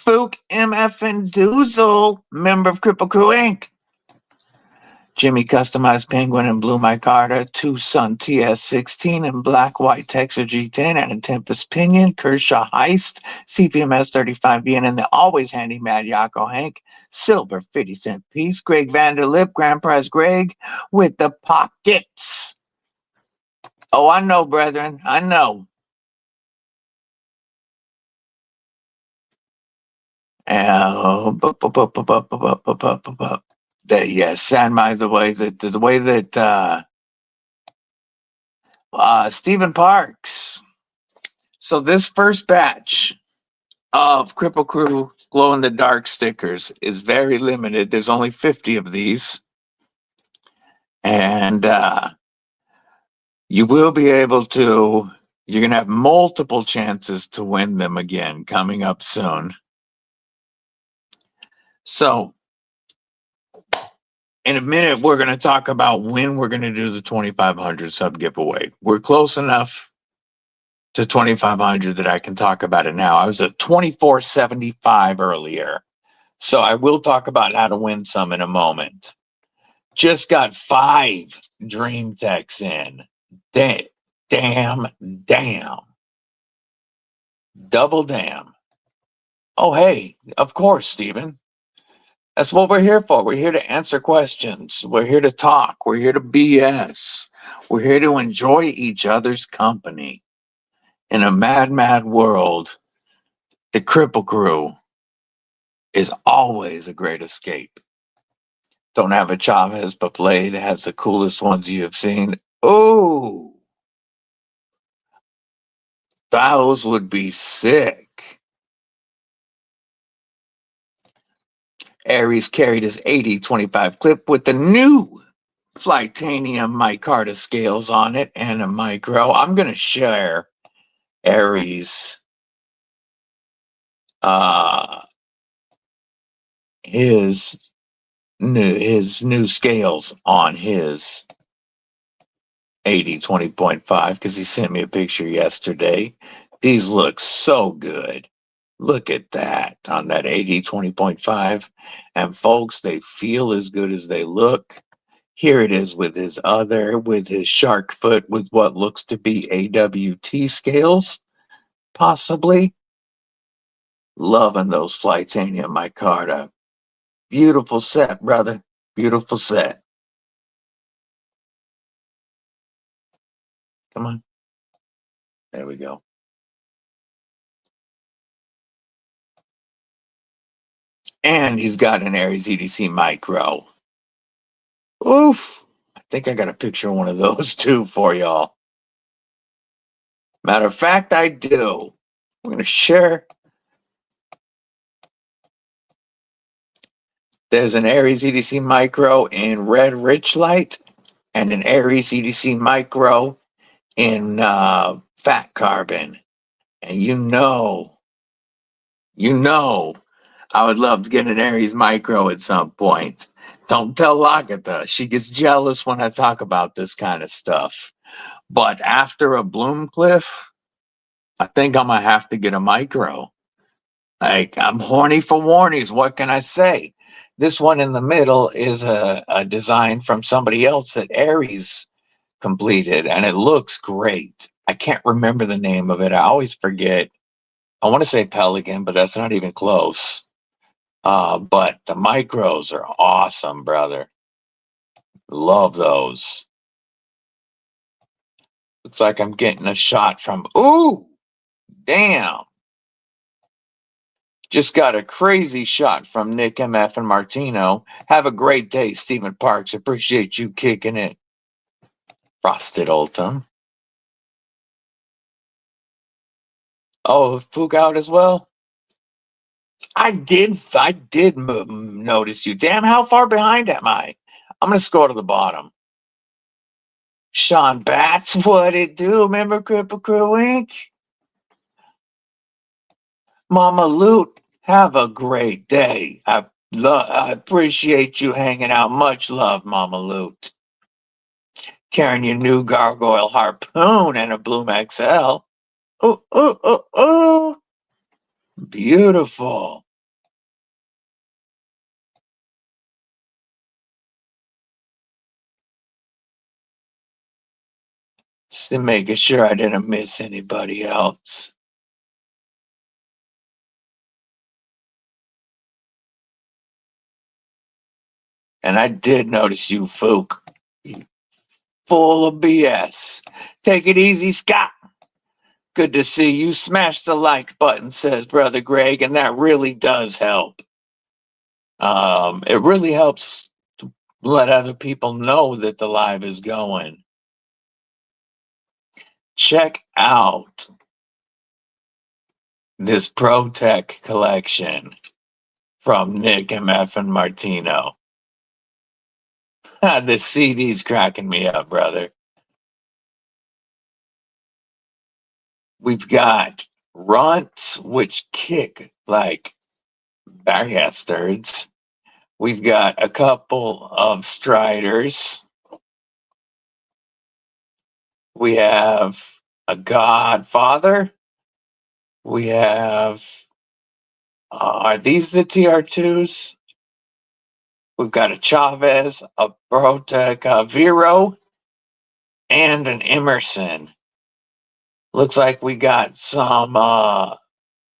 Fook MF and Doozle, member of Kripple Krew Inc. Jimmy Customized Penguin and Blue Micarta, Tucson TS16 and Black White Texas G10 and a Tempest Pinion, Kershaw Heist, CPMS 35VN and the always handy Mad Yako Hank, Silver 50-cent piece, Greg Vanderlip, Grand Prize Greg with the pockets. Oh, I know, brethren. I know. Yes, Sandmine, the way that Stephen Parks. So this first batch of Kripple Krew glow in the dark stickers is very limited. There's only 50 of these, and you will be able to. You're gonna have multiple chances to win them again coming up soon. So in a minute, we're going to talk about when we're going to do the 2,500 sub giveaway. We're close enough to 2,500 that I can talk about it now. I was at 2,475 earlier. So I will talk about how to win some in a moment. Just got 5 dream techs in. Damn. Double damn. Oh, hey, of course, Stephen. That's what we're here for. We're here to answer questions. We're here to talk. We're here to BS. We're here to enjoy each other's company. In a mad, mad world, the Kripple Krew is always a great escape. Don't have a Chavez, but Blade has the coolest ones you have seen. Oh, those would be sick. Aries carried his 80-25 clip with the new Flightanium micarta scales on it and a micro. I'm going to share Aries his new scales on his 80-20.5 because he sent me a picture yesterday. These look so good. Look at that on that 80-20.5. And folks, they feel as good as they look. Here it is with his shark foot with what looks to be AWT scales, possibly. Loving those Flightanium micarta. Beautiful set, brother. Beautiful set. Come on. There we go. And he's got an Aries EDC Micro. Oof. I think I got a picture of one of those too for y'all. Matter of fact, I do. I'm going to share. There's an Aries EDC Micro in red rich light and an Aries EDC Micro in fat carbon. And you know, I would love to get an Aries Micro at some point. Don't tell Lagatha. She gets jealous when I talk about this kind of stuff. But after a Bloomcliff, I think I'm going to have to get a Micro. Like, I'm horny for warnies. What can I say? This one in the middle is a design from somebody else that Aries completed, and it looks great. I can't remember the name of it. I always forget. I want to say Pelican, but that's not even close. But the micros are awesome, brother. Love those. Looks like I'm getting a shot from, ooh, damn. Just got a crazy shot from Nick MF and Martino. Have a great day, Stephen Parks. Appreciate you kicking it. Frosted Ultim. Oh, Fook out as well? I did notice you. Damn, how far behind am I? I'm going to scroll to the bottom. Sean Batts, what it do? Remember Kripple Krew Inc.? Mama Loot, have a great day. I appreciate you hanging out. Much love, Mama Loot. Carrying your new gargoyle harpoon and a Bloom XL. Oh. Beautiful. Just to making sure I didn't miss anybody else. And I did notice you, Fook. full of BS. Take it easy, Scott. Good to see you. Smash the like button, says Brother Greg, and that really does help. It really helps to let other people know that the live is going. Check out this Pro Tech collection from Nick MF and Martino. The CD's cracking me up, brother. We've got runts, which kick like bastards. We've got a couple of striders. We have a Godfather. We have, are these the TR2s? We've got a Chavez, a Protec, a Vero, and an Emerson. Looks like we got some,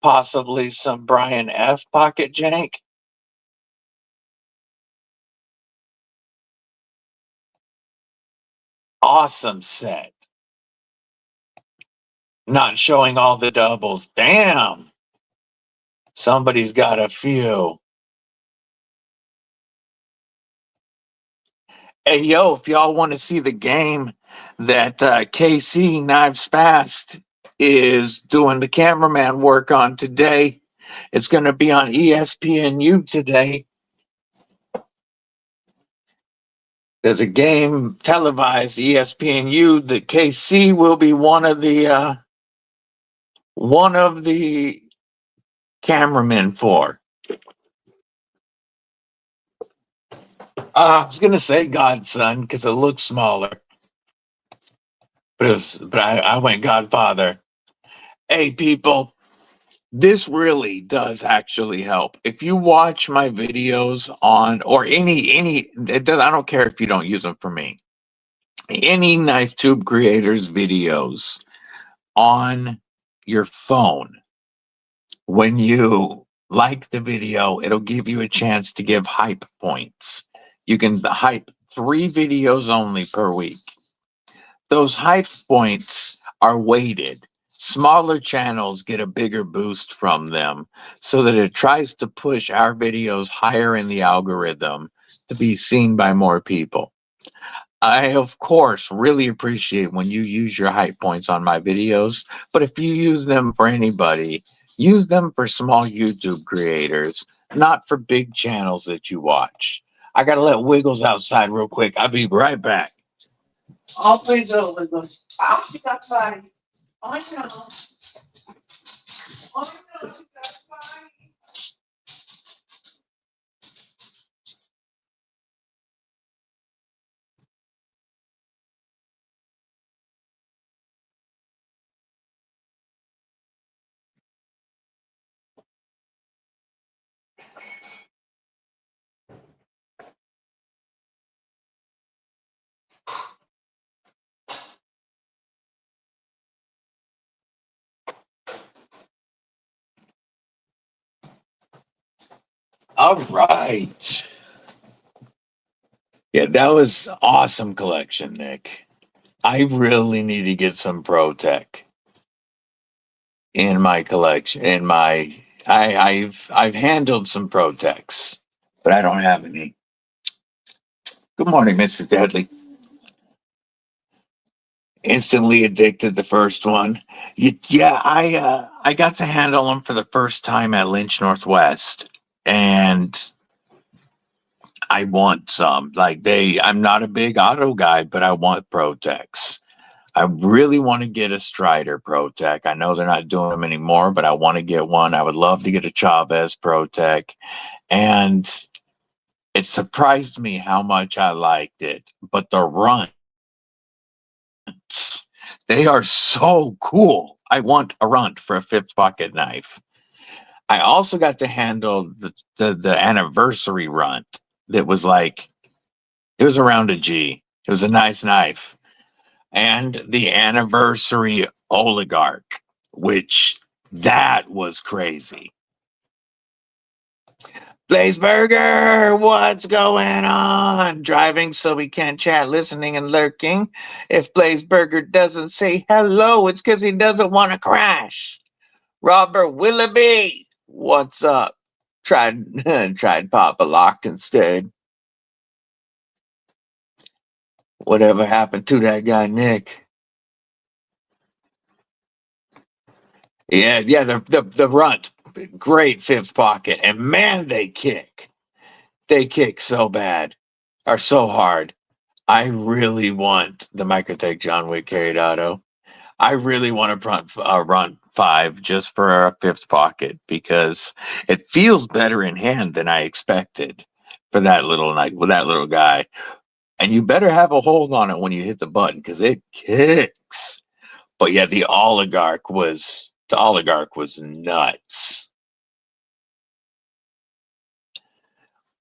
possibly some Brian F. pocket jank. Awesome set. Not showing all the doubles. Damn. Somebody's got a few. Hey, yo, if y'all want to see the game that KC Knives Fast is doing the cameraman work on today, it's going to be on ESPNU today. There's a game televised ESPNU that KC will be one of the cameramen for. I was gonna say Godson because it looks smaller, but I went Godfather. Hey, people, this really does actually help. If you watch my videos on or any, it does. I don't care if you don't use them for me. Any knife tube creators videos on your phone, when you like the video, it'll give you a chance to give hype points. You can hype 3 videos only per week. Those hype points are weighted. Smaller channels get a bigger boost from them so that it tries to push our videos higher in the algorithm to be seen by more people. I, of course, really appreciate when you use your hype points on my videos, but if you use them for anybody, use them for small YouTube creators, not for big channels that you watch. I gotta let Wiggles outside real quick. I'll be right back. I'll play the Wiggles. I'll be outside. I know. All right. Yeah, that was awesome collection, Nick. I really need to get some Pro Tech in my collection. I've handled some Pro Techs, but I don't have any. Good morning, Mr. Deadly. Instantly addicted the first one. Yeah, I got to handle them for the first time at Lynch Northwest, and I want some. I'm not a big auto guy, but I want Pro Techs. I really want to get a Strider Pro Tech. I know they're not doing them anymore, but I want to get one. I would love to get a Chavez Pro Tech. And it surprised me how much I liked it. But the runts, they are so cool. I want a runt for a 5th pocket knife. I also got to handle the anniversary runt that was like, it was around a G. It was a nice knife. And the anniversary oligarch, which that was crazy. Blazeburger, what's going on? Driving so we can't chat, listening and lurking. If Blazeburger doesn't say hello, it's because he doesn't want to crash. Robert Willoughby, what's up? Tried Papa Lock instead. Whatever happened to that guy, Nick? Yeah, the runt. Great fifth pocket. And man, they kick. They kick so bad. Or so hard. I really want the Microtech John Wick carried auto. I really want to run 5 just for a fifth pocket because it feels better in hand than I expected for that little guy. And you better have a hold on it when you hit the button because it kicks. But yeah, the oligarch was nuts.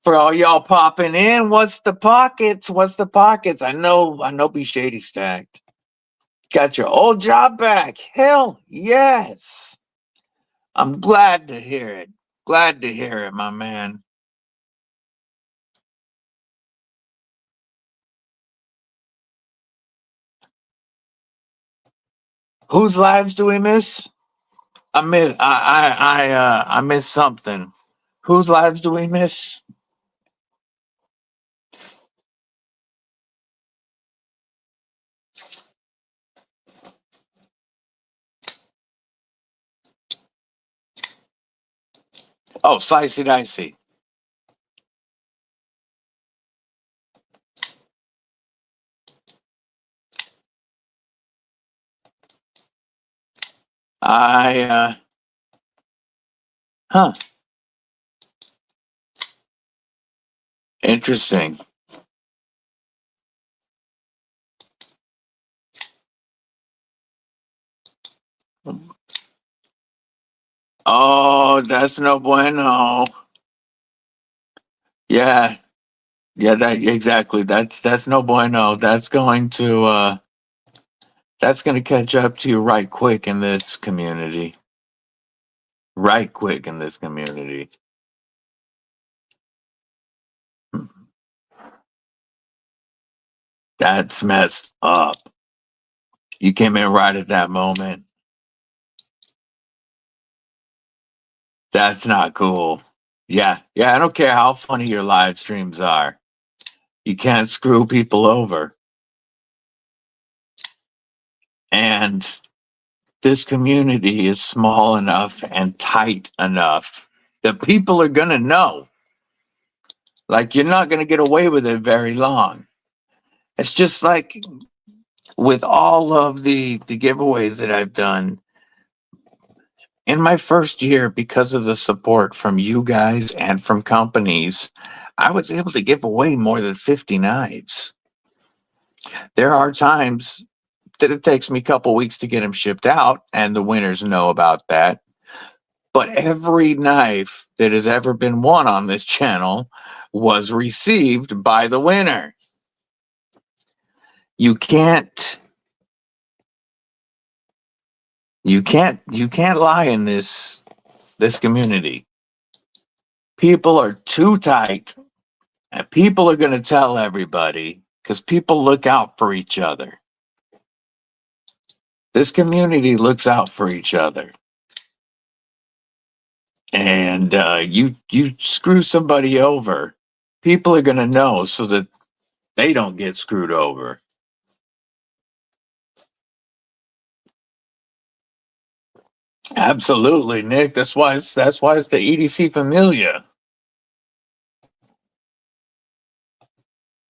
For all y'all popping in, what's the pockets? What's the pockets? I know B Shady stacked. Got your old job back. Hell yes. I'm glad to hear it. Glad to hear it, my man. Whose lives do we miss? I miss something. Whose lives do we miss? Oh, Slicey Dicey. Interesting. Oh, that's no bueno. Yeah. Yeah, that exactly. That's no bueno. That's going to catch up to you right quick in this community. Right quick in this community. That's messed up. You came in right at that moment. That's not cool. Yeah, I don't care how funny your live streams are. You can't screw people over. And this community is small enough and tight enough that people are going to know. Like, you're not going to get away with it very long. It's just like with all of the giveaways that I've done in my first year, because of the support from you guys and from companies, I was able to give away more than 50 knives. There are times that it takes me a couple weeks to get them shipped out, and the winners know about that. But every knife that has ever been won on this channel was received by the winner. You can't lie in this community. People are too tight, and people are going to tell everybody because people look out for each other. This community looks out for each other. And you screw somebody over, people are going to know so that they don't get screwed over. Absolutely, Nick. That's why it's the EDC Familia.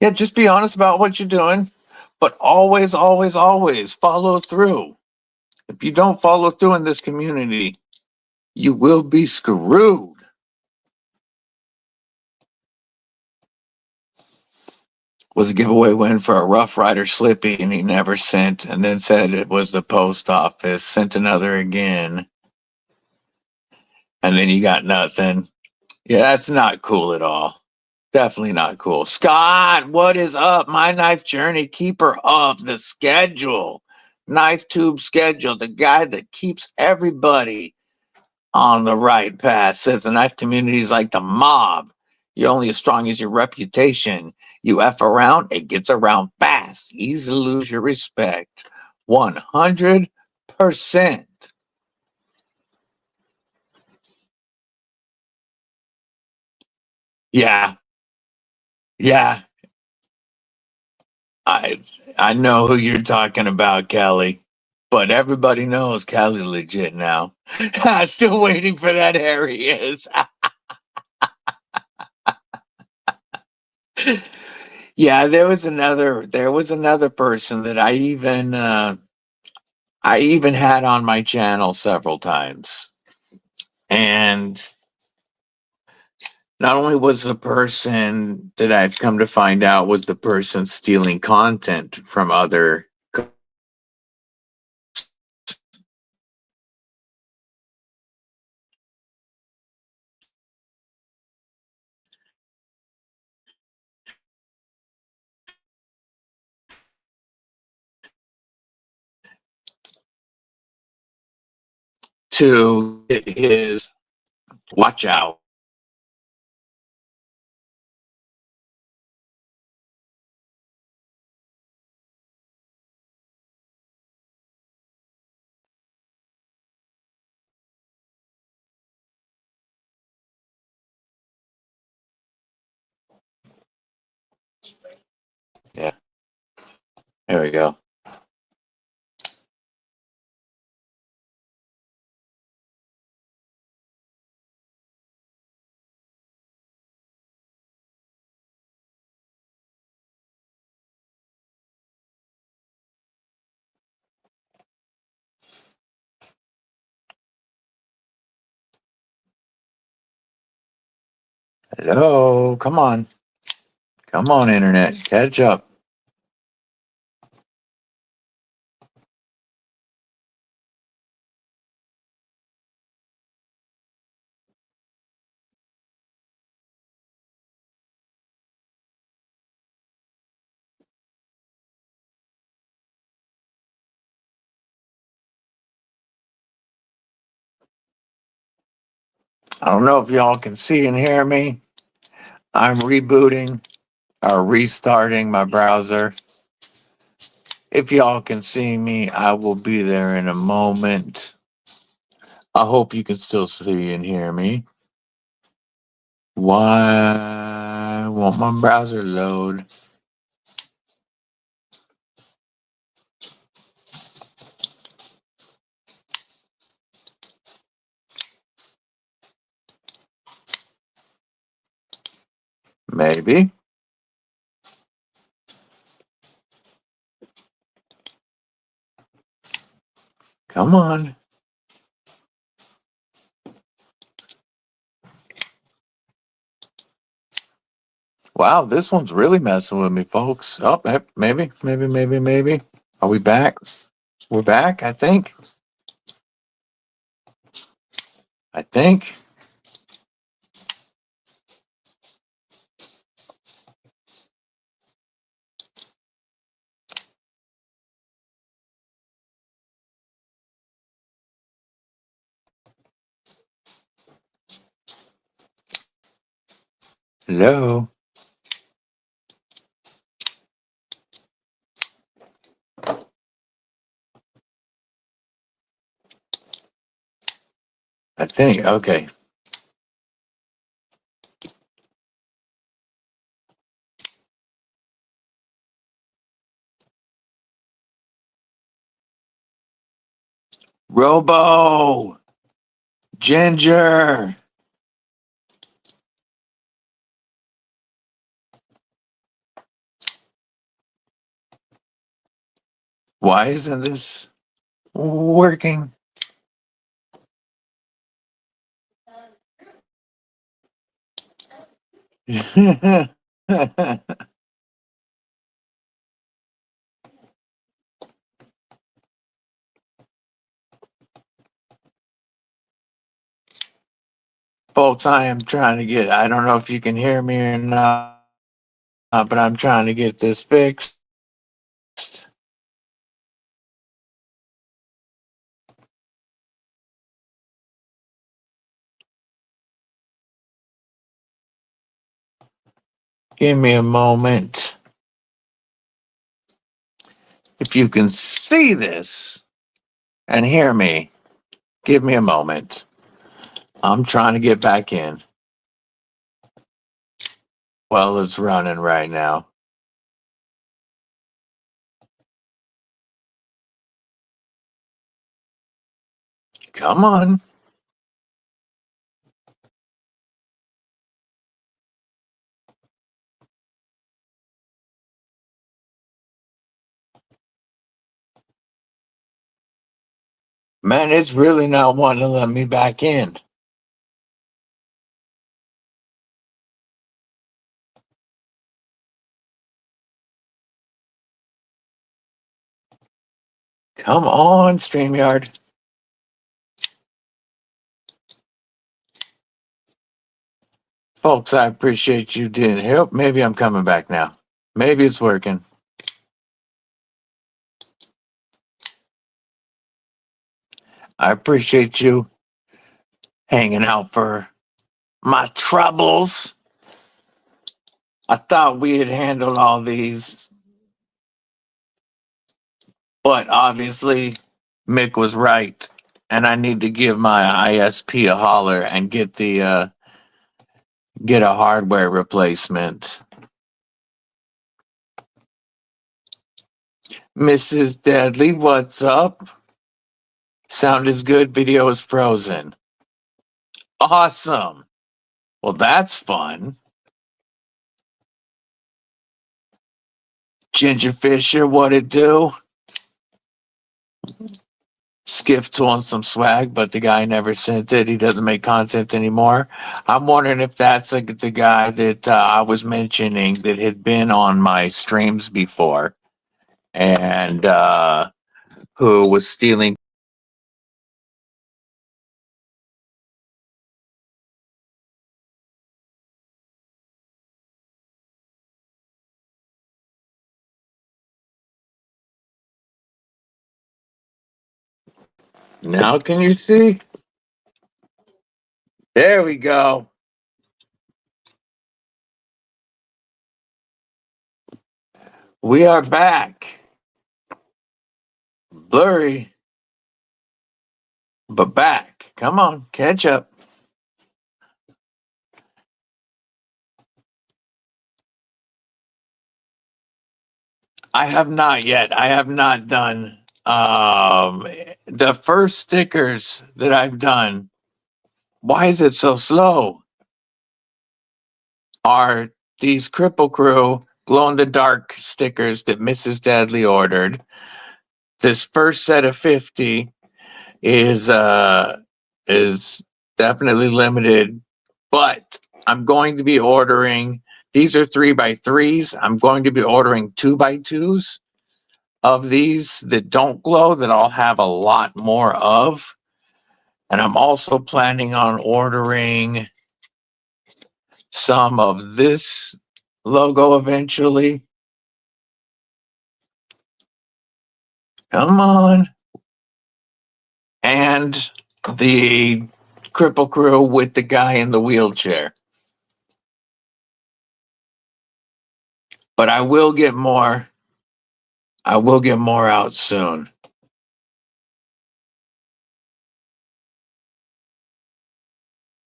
Yeah, just be honest about what you're doing, but always, always, always follow through. If you don't follow through in this community, you will be screwed. Was a giveaway win for a Rough Rider Slippy, and he never sent, and then said it was the post office, sent another again, and then you got nothing. Yeah, that's not cool at all. Definitely not cool. Scott, what is up? My Knife Journey, keeper of the schedule. Knife Tube schedule, the guy that keeps everybody on the right path. Says the knife community is like the mob. You're only as strong as your reputation. You F around, it gets around fast. Easy to lose your respect. 100%. Yeah. Yeah. I I know who you're talking about, Kelly. But everybody knows Kelly legit now. I'm still waiting for that Harry is. Yeah, there was another person that I even had on my channel several times. And not only was the person that I've come to find out was the person stealing content from other to his watch out. Yeah, there we go. Hello, come on. Come on, internet. Catch up. I don't know if y'all can see and hear me. I'm rebooting or restarting my browser. If y'all can see me, I will be there in a moment. I hope you can still see and hear me. Why won't my browser load? Maybe. Come on. Wow, this one's really messing with me, folks. Oh, maybe. Are we back? We're back, I think. I think. Hello. I think. Okay. Robo. Ginger. Why isn't this working? Folks, I am trying to get, I don't know if you can hear me or not, but I'm trying to get this fixed. Give me a moment. If you can see this and hear me, give me a moment. I'm trying to get back in. Well, it's running right now. Come on. Man, it's really not wanting to let me back in. Come on, StreamYard. Folks, I appreciate you doing help. Maybe I'm coming back now. Maybe it's working. I appreciate you hanging out for my troubles. I thought we had handled all these, but obviously Mick was right, and I need to give my ISP a holler and get the get a hardware replacement. Mrs. Deadly, what's up? Sound is good, video is frozen. Awesome. Well, that's fun. Ginger Fisher, what it do? Skiff on some swag, but the guy never sent it. He doesn't make content anymore. I'm wondering if that's like the guy that I was mentioning that had been on my streams before and who was stealing. Now, can you see? There we go. We are back. Blurry, but back. Come on, catch up. I have not yet. I have not done the first stickers that I've done. Why is it so slow? Are these Kripple Krew glow in the dark stickers that Mrs. Deadly ordered. This first set of 50 is definitely limited, but I'm going to be ordering, these are 3x3s. I'm going to be ordering 2x2s of these that don't glow that I'll have a lot more of. And I'm also planning on ordering some of this logo eventually. Come on. And the Kripple Krew with the guy in the wheelchair. But I will get more. I will get more out soon.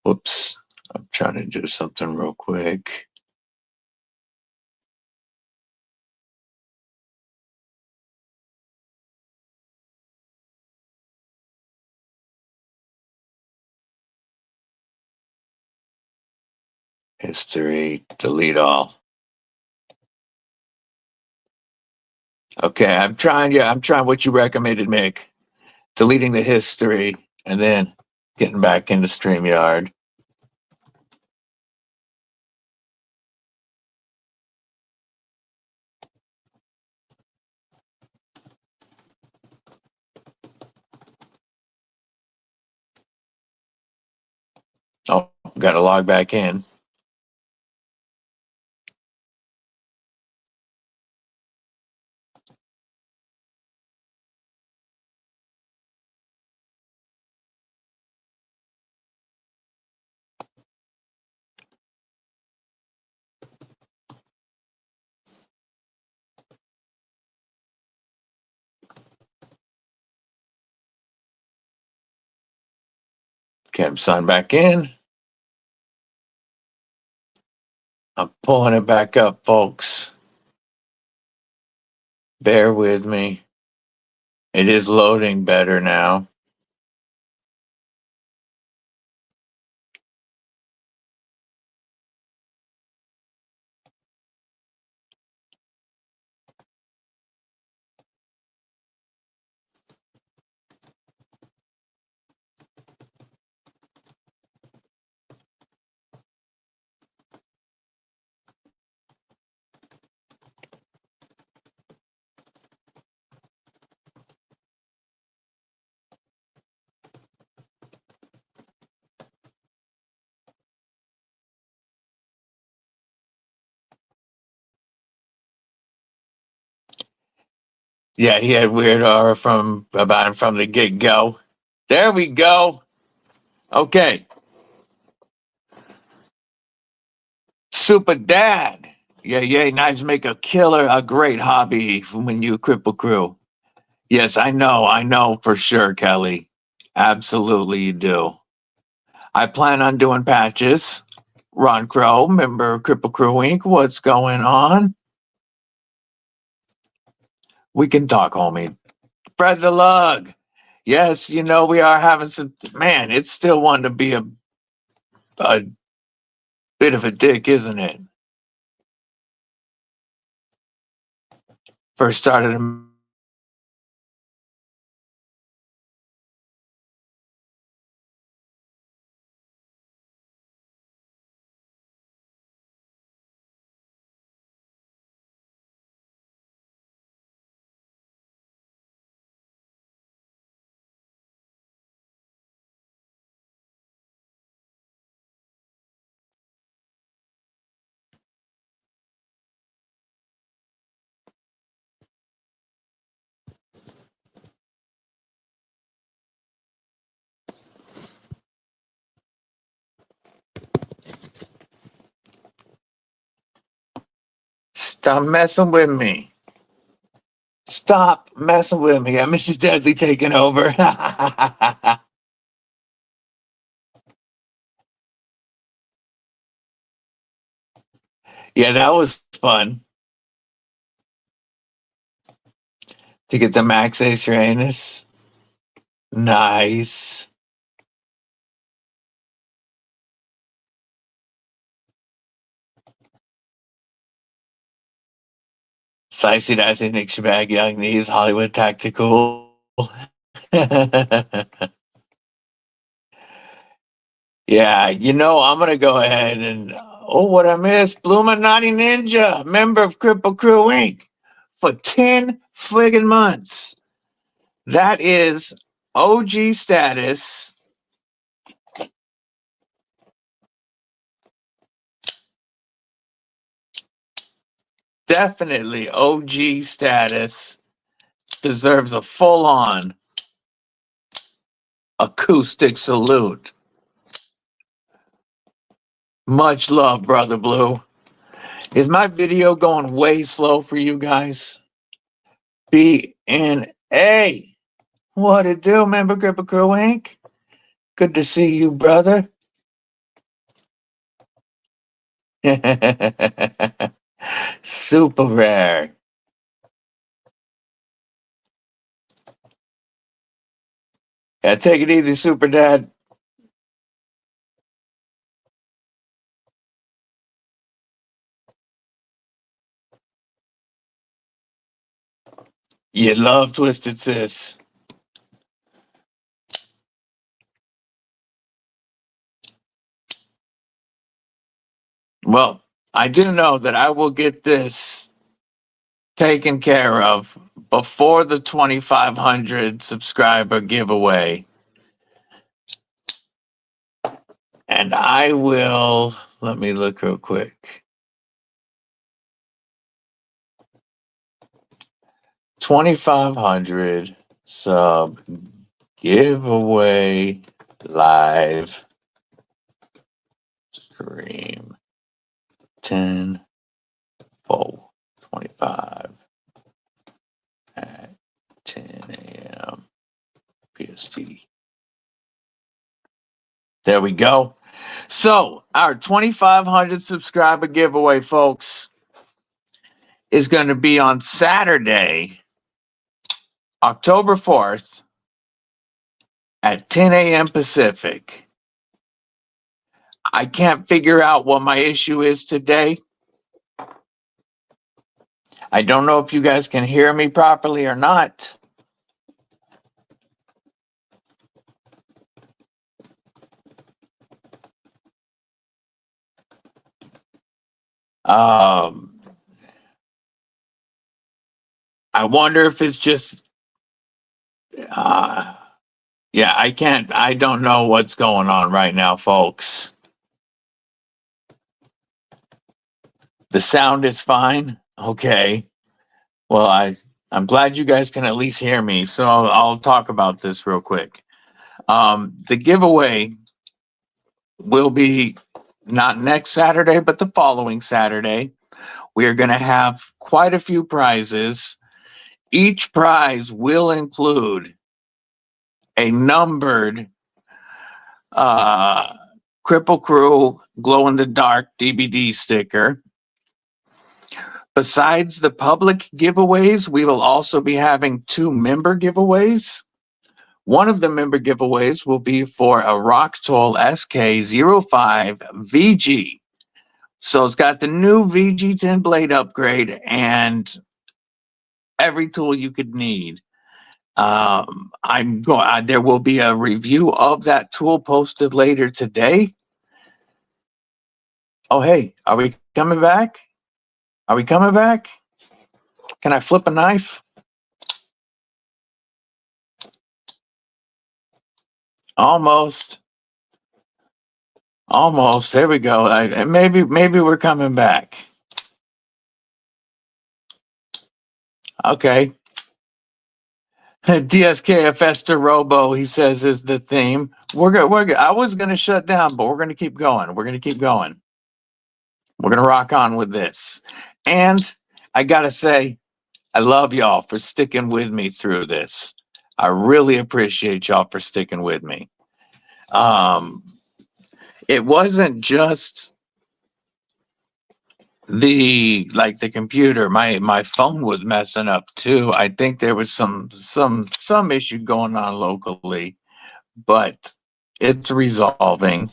Whoops. I'm trying to do something real quick. History, delete all. Okay, I'm trying. Yeah, I'm trying what you recommended, Mick. Deleting the history and then getting back into StreamYard. Oh, got to log back in. Okay, sign back in. I'm pulling it back up, folks. Bear with me. It is loading better now. Yeah, he had weird aura about him from the get-go. There we go. Okay. Super Dad. Yeah, knives make a great hobby when you Kripple Krew. Yes, I know for sure, Kelly. Absolutely you do. I plan on doing patches. Ron Crow, member of Kripple Krew Inc. What's going on? We can talk, homie. Fred the Lug. Yes, we are having some. Man, it's still one to be a bit of a dick, isn't it? First started. Stop messing with me. Stop messing with me. Mrs. Deadly taking over. Yeah, that was fun. To get the Max Ace Uranus. Nice. Sicey Dicey Nick Shabag Young Knees Hollywood Tactical. Yeah, I'm gonna go ahead and what I missed. Bloominati Ninja, member of Kripple Krew Inc. for 10 friggin' months. That is OG status. Definitely OG status. Deserves a full-on acoustic salute. Much love, Brother Blue. Is my video going way slow for you guys? BNA. What it do, member Kripple Krew Inc.? Good to see you, brother. Super rare. Yeah, take it easy, Super Dad. You love Twisted Sis. Well, I do know that I will get this taken care of before the 2,500 subscriber giveaway. And I will, let me look real quick. 2,500 sub giveaway live stream 10 4 25 at 10 a.m. PST. There we go. So our 2,500 subscriber giveaway, folks, is going to be on Saturday, October 4th at 10 a.m. Pacific. I can't figure out what my issue is today. I don't know if you guys can hear me properly or not. I wonder if it's just, yeah, I don't know what's going on right now, folks. The sound is fine. Okay. Well, I'm glad you guys can at least hear me. So I'll talk about this real quick. The giveaway will be not next Saturday, but the following Saturday. We are going to have quite a few prizes. Each prize will include a numbered Kripple Krew glow-in-the-dark DBD sticker. Besides the public giveaways, we will also be having 2 member giveaways. One of the member giveaways will be for a Rocktool SK05 VG. So it's got the new VG10 blade upgrade and every tool you could need. There will be a review of that tool posted later today. Oh, hey, are we coming back? Are we coming back? Can I flip a knife? Almost. Almost. There we go. Maybe we're coming back. Okay. DSKFS to Robo, he says, is the theme. I was gonna shut down, but we're gonna keep going. We're gonna keep going. We're gonna rock on with this. And I gotta say, I love y'all for sticking with me through this. I really appreciate y'all for sticking with me. It wasn't just the computer. My phone was messing up too. I think there was some issue going on locally, but it's resolving.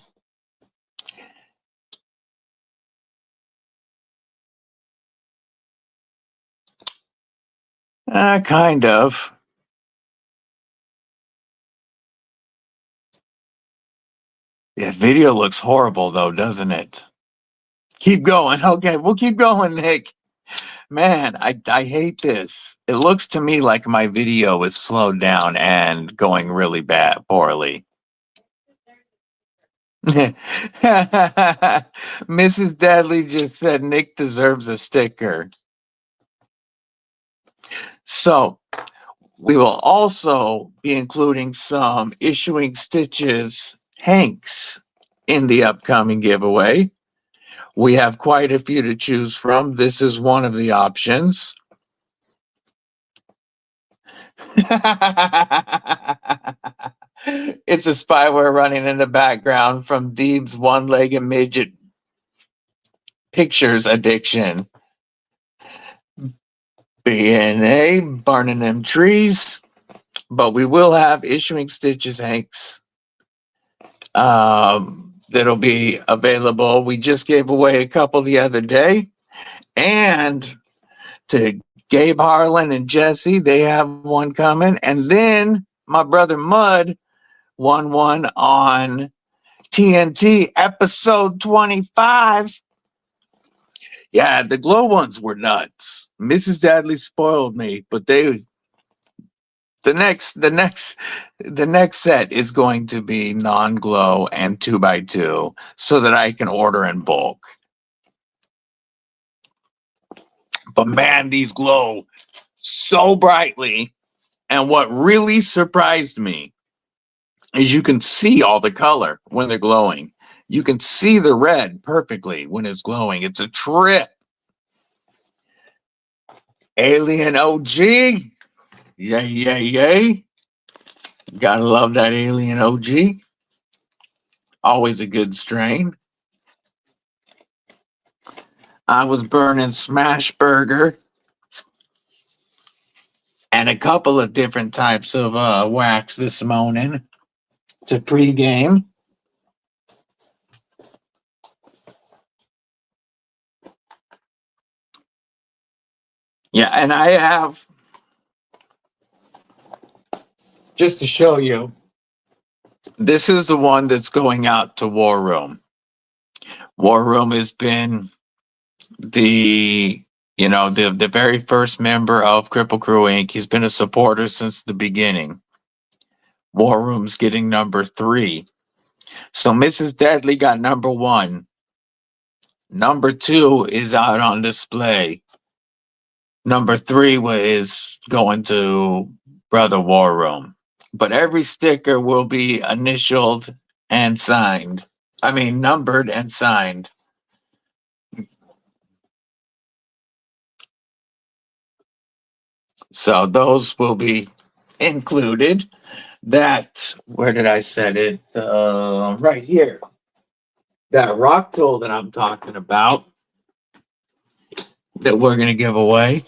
Kind of. Yeah, video looks horrible though, doesn't it? Keep going. Okay, we'll keep going, Nick. Man, I hate this. It looks to me like my video is slowed down and going really poorly. Mrs. Deadly just said Nick deserves a sticker. So we will also be including some Issuing Stitches Hanks in the upcoming giveaway. We have quite a few to choose from. This is one of the options. It's a spyware running in the background from Deeb's one-legged midget pictures addiction. BNA burning them trees. But we will have Issuing Stitches Hanks that'll be available. We just gave away a couple the other day. And to Gabe Harlan and Jesse, they have one coming. And then my brother Mud won one on TNT episode 25. Yeah, the glow ones were nuts. Mrs. Dadley spoiled me, but the next set is going to be non-glow and 2x2 so that I can order in bulk. But man, these glow so brightly. And what really surprised me is you can see all the color when they're glowing. You can see the red perfectly when it's glowing. It's a trip. Alien OG. Yay, yay, yay. Gotta love that Alien OG. Always a good strain. I was burning Smash Burger and a couple of different types of wax this morning to pregame. Yeah, and I have, just to show you, this is the one that's going out to War Room. War Room has been the the very first member of Kripple Krew Inc. He's been a supporter since the beginning. War Room's getting number 3. So Mrs. Deadly got number 1. Number 2 is out on display. Number 3 is going to Brother War Room. But every sticker will be initialed and signed. I mean, numbered and signed. So those will be included. That, where did I set it? Right here. That rock tool that I'm talking about that we're going to give away.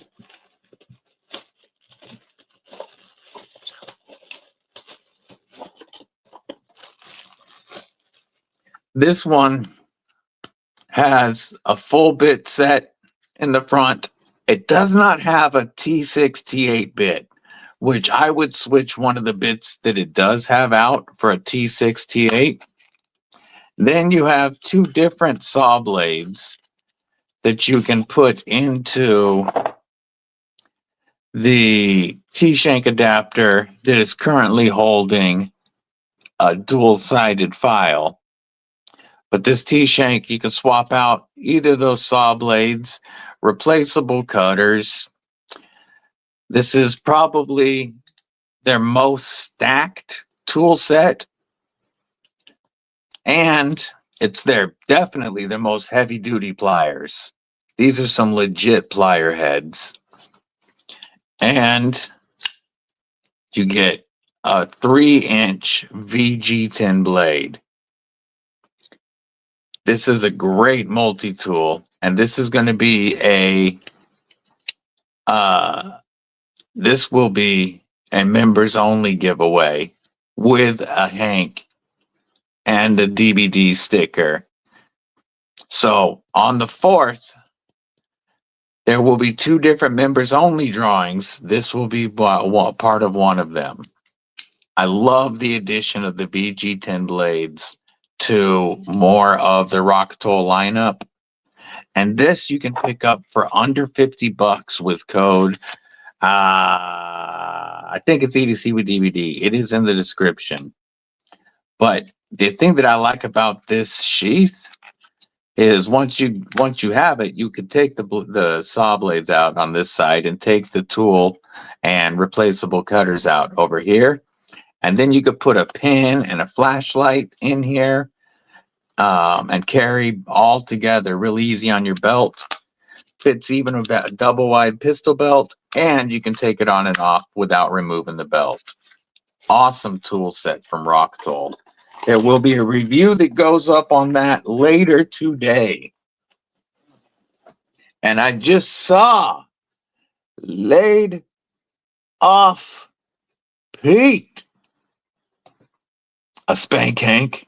This one has a full bit set in the front. It does not have a T6, T8 bit, which I would switch one of the bits that it does have out for a T6, T8. Then you have 2 different saw blades that you can put into the T-shank adapter that is currently holding a dual-sided file. But this T-shank, you can swap out either of those saw blades, replaceable cutters. This is probably their most stacked tool set, and it's definitely their most heavy-duty pliers. These are some legit plier heads. And you get a 3-inch VG10 blade. This is a great multi-tool, and this is going to be this will be a members only giveaway with a Hank and a DBD sticker. So on the 4th, there will be 2 different members only drawings. This will be part of one of them. I love the addition of the VG10 blades to more of the Rock Toll lineup. And this you can pick up for under $50 with code. I think it's EDC with DBD. It is in the description. But the thing that I like about this sheath is once you have it, you could take the saw blades out on this side and take the tool and replaceable cutters out over here. And then you could put a pin and a flashlight in here and carry all together real easy on your belt. Fits even with that double wide pistol belt, and you can take it on and off without removing the belt. Awesome tool set from Rock Toll. There will be a review that goes up on that later today. And I just saw Laid Off Pete. A spank Hank.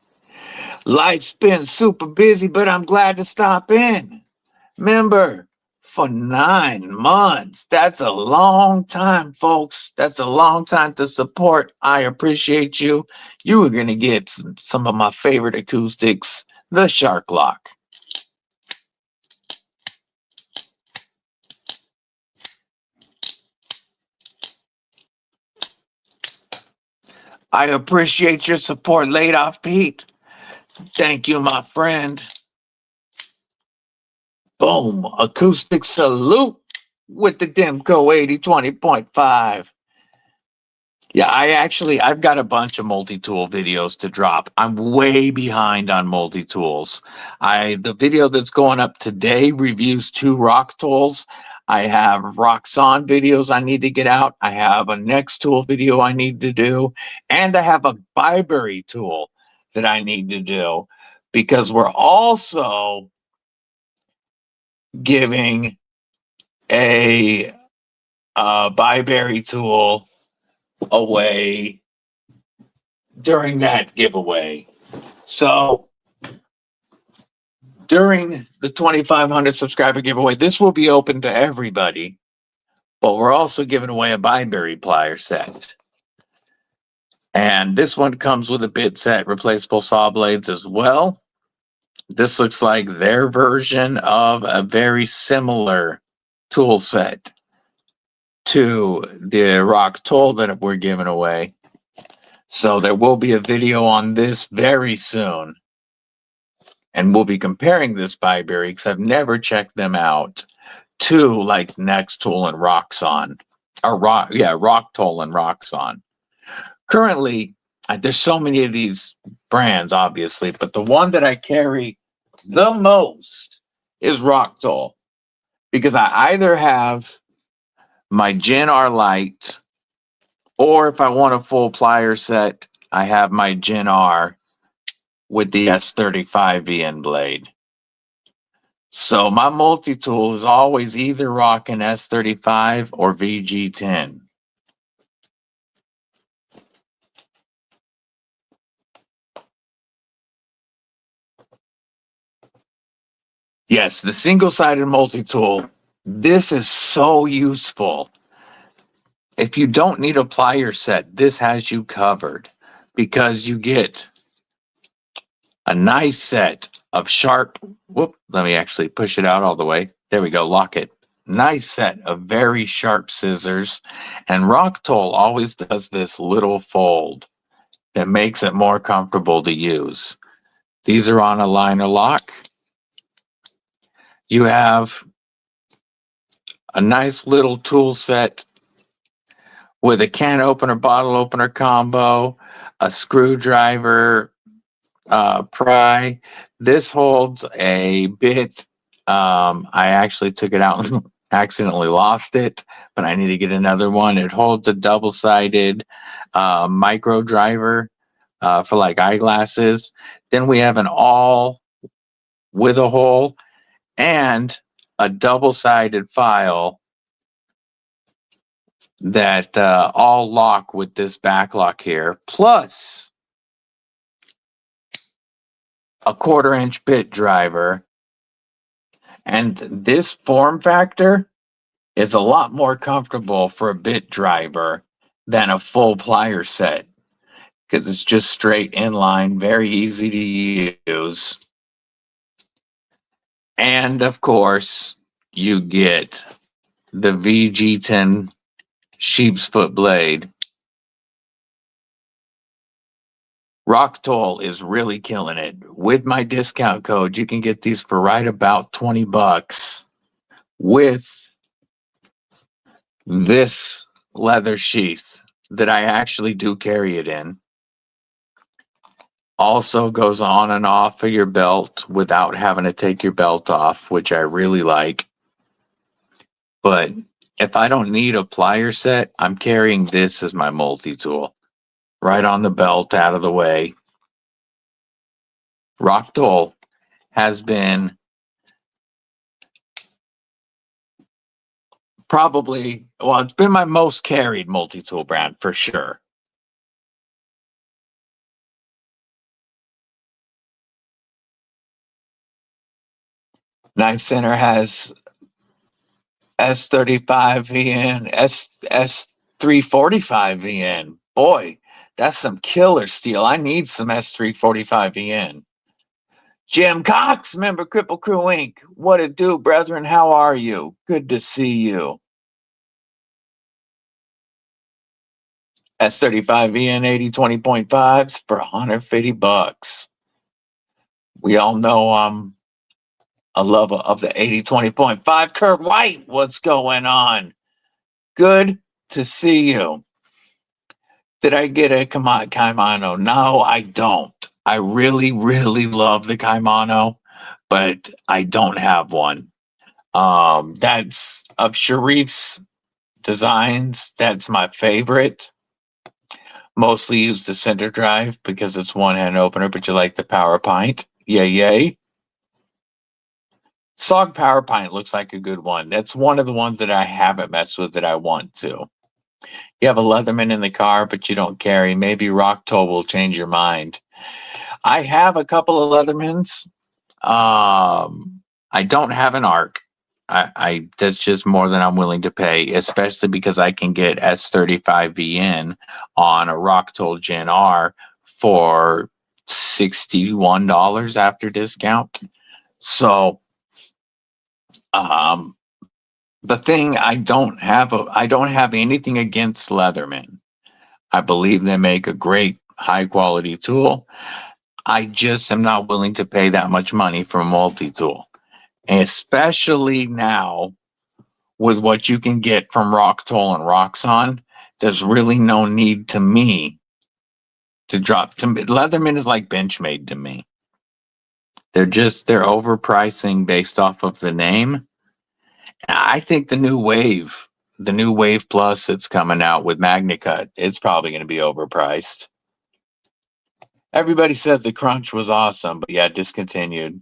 Life's been super busy, but I'm glad to stop in. Remember, for 9 months. That's a long time, folks. That's a long time to support. I appreciate you. You are going to get some of my favorite acoustics, the Shark Lock. I appreciate your support, Laid Off Pete. Thank you, my friend. Boom, acoustic salute with the Demco 8020.5. Yeah, I've got a bunch of multi-tool videos to drop. I'm way behind on multi-tools. The video that's going up today reviews 2 rock tools. I have Roxxon videos I need to get out. I have a next tool video I need to do. And I have a Byberry tool that I need to do, because we're also giving a Byberry tool away during that giveaway. So during the 2,500 subscriber giveaway, this will be open to everybody, but we're also giving away a Byberry plier set. And this one comes with a bit set, replaceable saw blades as well. This looks like their version of a very similar tool set to the rock tool that we're giving away. So there will be a video on this very soon. And we'll be comparing this Byberry, because I've never checked them out, to like Next Tool and Roxxon. Rock Tool and Roxxon. Currently, there's so many of these brands, obviously, but the one that I carry the most is Rock Tool, because I either have my Gen R Lite, or if I want a full plier set, I have my Gen R with the S35 VN blade. So my multi-tool is always either rocking S35 or VG10. Yes, the single-sided multi-tool, this is so useful. If you don't need a plier set, this has you covered, because you get a nice set of sharp, let me actually push it out all the way. There we go, lock it. Nice set of very sharp scissors. And Rock Tool always does this little fold that makes it more comfortable to use. These are on a liner lock. You have a nice little tool set with a can opener, bottle opener combo, a screwdriver, pry. This holds a bit. I actually took it out and accidentally lost it, but I need to get another one. It holds a double-sided micro driver for like eyeglasses. Then we have an all with a hole and a double-sided file that all lock with this back lock here, plus a 1/4-inch bit driver. And this form factor is a lot more comfortable for a bit driver than a full plier set, because it's just straight inline, very easy to use. And of course, you get the VG10 sheep's foot blade. Rock Tool is really killing it. With my discount code, you can get these for right about $20 with this leather sheath that I actually do carry it in. Also goes on and off of your belt without having to take your belt off, which I really like. But if I don't need a plier set, I'm carrying this as my multi-tool. Right on the belt, out of the way. Rock Tool has been it's been my most carried multi-tool brand for sure. Knife Center has S35 VN, S345 VN. Boy, that's some killer steel. I need some S345 VN. Jim Cox, member Kripple Krew Inc. What it do, brethren? How are you? Good to see you. S35 VN 80/20.5s for $150. We all know I'm a lover of the 80/20.5. Kurt White, what's going on? Good to see you. Did I get a Kaimano? No, I don't. I really, really love the Kaimano, but I don't have one. That's of Sharif's designs. That's my favorite. Mostly use the center drive because it's one-hand opener, but you like the power pint. Yay, yay. SOG power pint looks like a good one. That's one of the ones that I haven't messed with that I want to. You have a Leatherman in the car, but you don't carry. Maybe Rock Toll will change your mind. I have a couple of Leathermans. I don't have an ARC. I that's just more than I'm willing to pay, especially because I can get S35VN on a Rock Toll Gen R for $61 after discount. So, the thing I don't have anything against Leatherman. I believe they make a great high quality tool. I just am not willing to pay that much money for a multi-tool, especially now with what you can get from Rock Toll and Roxxon. There's really no need to me to drop. Leatherman is like Benchmade to me. They're overpricing based off of the name. I think the new Wave Plus that's coming out with MagnaCut, it's probably going to be overpriced. Everybody says the Crunch was awesome, but yeah, discontinued.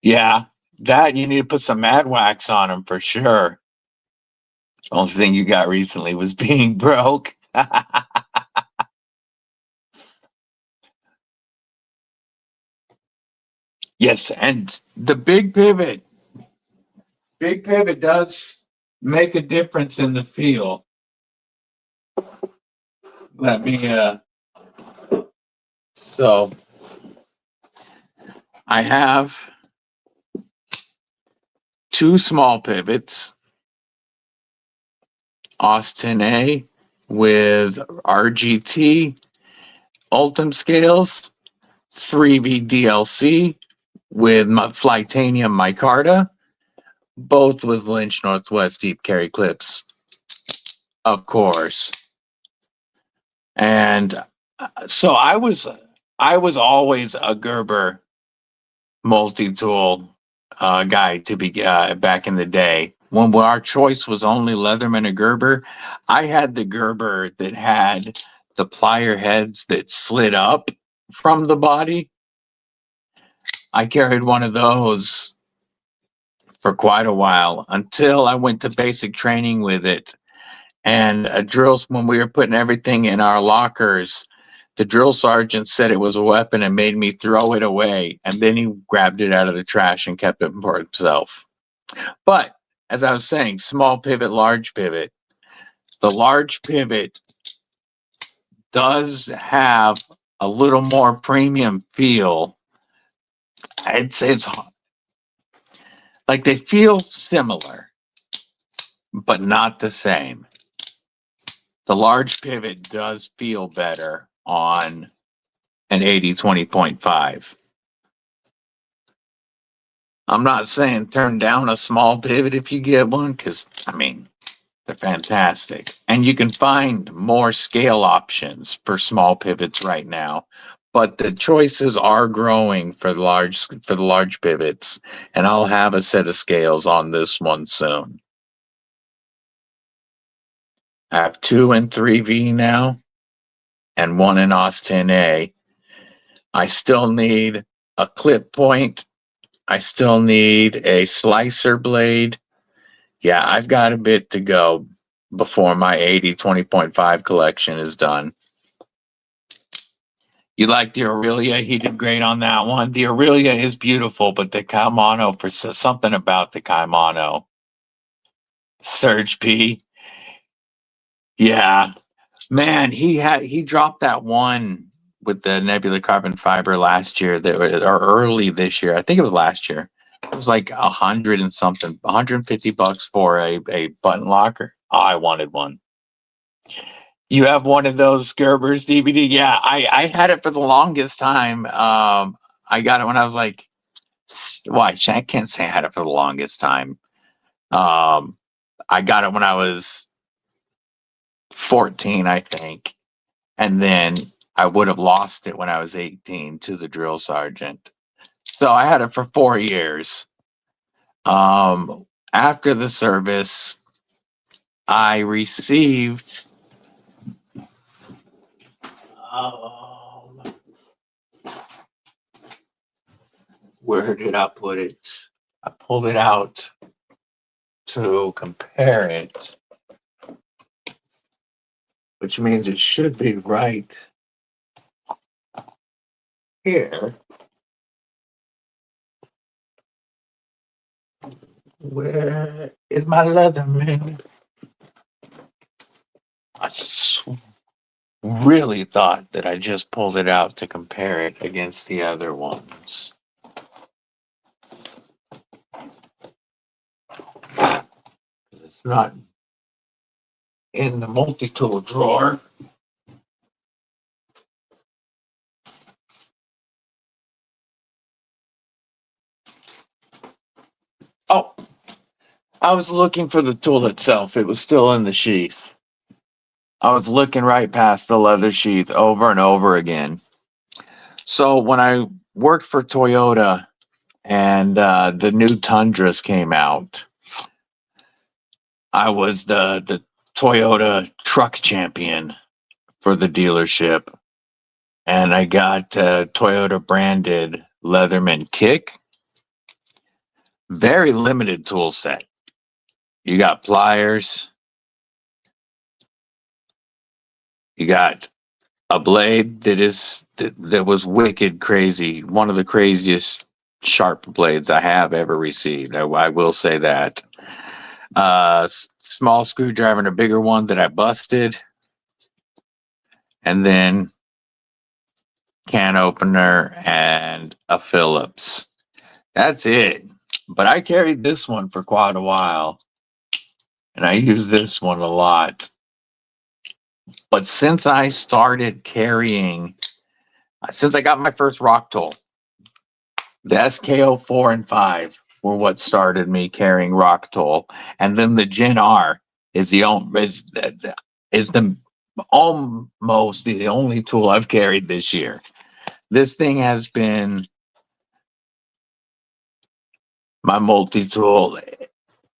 Yeah, that you need to put some Mad Wax on them for sure. Only thing you got recently was being broke. Yes, and the big pivot does make a difference in the feel. Let me so I have two small pivots, Austin A with RGT Ultim scales, 3V DLC with my Flightanium micarta, both with Lynch Northwest deep carry clips, of course. And so I was always a Gerber multi-tool guy to be back in the day. When our choice was only Leatherman or Gerber, I had the Gerber that had the plier heads that slid up from the body. I carried one of those for quite a while until I went to basic training with it. And drills, when we were putting everything in our lockers, the drill sergeant said it was a weapon and made me throw it away. And then he grabbed it out of the trash and kept it for himself. But as I was saying, small pivot, large pivot. The large pivot does have a little more premium feel. I'd say it's like they feel similar, but not the same. The large pivot does feel better on an 80-20.5. I'm not saying turn down a small pivot if you get one, because I mean, they're fantastic. And you can find more scale options for small pivots right now, but the choices are growing for the large pivots, and I'll have a set of scales on this one soon. I have 2 in 3V now and 1 in Austin A. I still need a clip point. I still need a slicer blade. Yeah, I've got a bit to go before my 80-20.5 collection is done. You like the Aurelia? He did great on that one. The Aurelia is beautiful, but the Kaimano, for something about the Kaimano. Surge P. Yeah, man, he dropped that one with the Nebula carbon fiber last year or early this year. I think it was last year. It was like 100 and something, $150 for a button locker. Oh, I wanted one. You have one of those Gerber's DVD? Yeah, I had it for the longest time. I got it when I was like, why? I can't say I had it for the longest time. I got it when I was 14, I think. And then I would have lost it when I was 18 to the drill sergeant. So I had it for 4 years. After the service, I received where did I put it? I pulled it out to compare it, which means it should be right here. Where is my Leatherman? I really thought that I just pulled it out to compare it against the other ones. It's not in the multi-tool drawer. Oh, I was looking for the tool itself. It was still in the sheath. I was looking right past the leather sheath over and over again. So when I worked for Toyota and the new Tundras came out, I was the Toyota truck champion for the dealership. And I got a Toyota branded Leatherman kick. Very limited tool set. You got pliers. You got a blade that was wicked crazy. One of the craziest sharp blades I have ever received. I will say that. Small screwdriver and a bigger one that I busted. And then can opener and a Phillips. That's it. But I carried this one for quite a while. And I use this one a lot. But since I started carrying, since I got my first rock tool, the SKO 4 and 5 were what started me carrying rock tool. And then the Gen R is the almost the only tool I've carried this year. This thing has been my multi-tool.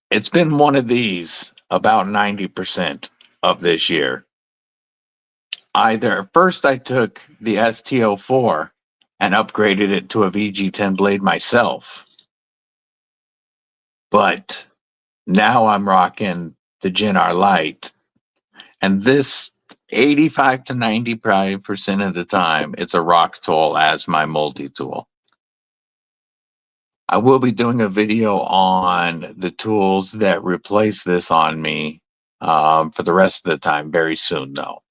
It's been one of these about 90% of this year. Either first I took the STO4 and upgraded it to a VG10 blade myself. But now I'm rocking the Gen R Lite. And this 85 to 95% of the time, it's a rock tool as my multi-tool. I will be doing a video on the tools that replace this on me for the rest of the time very soon, though.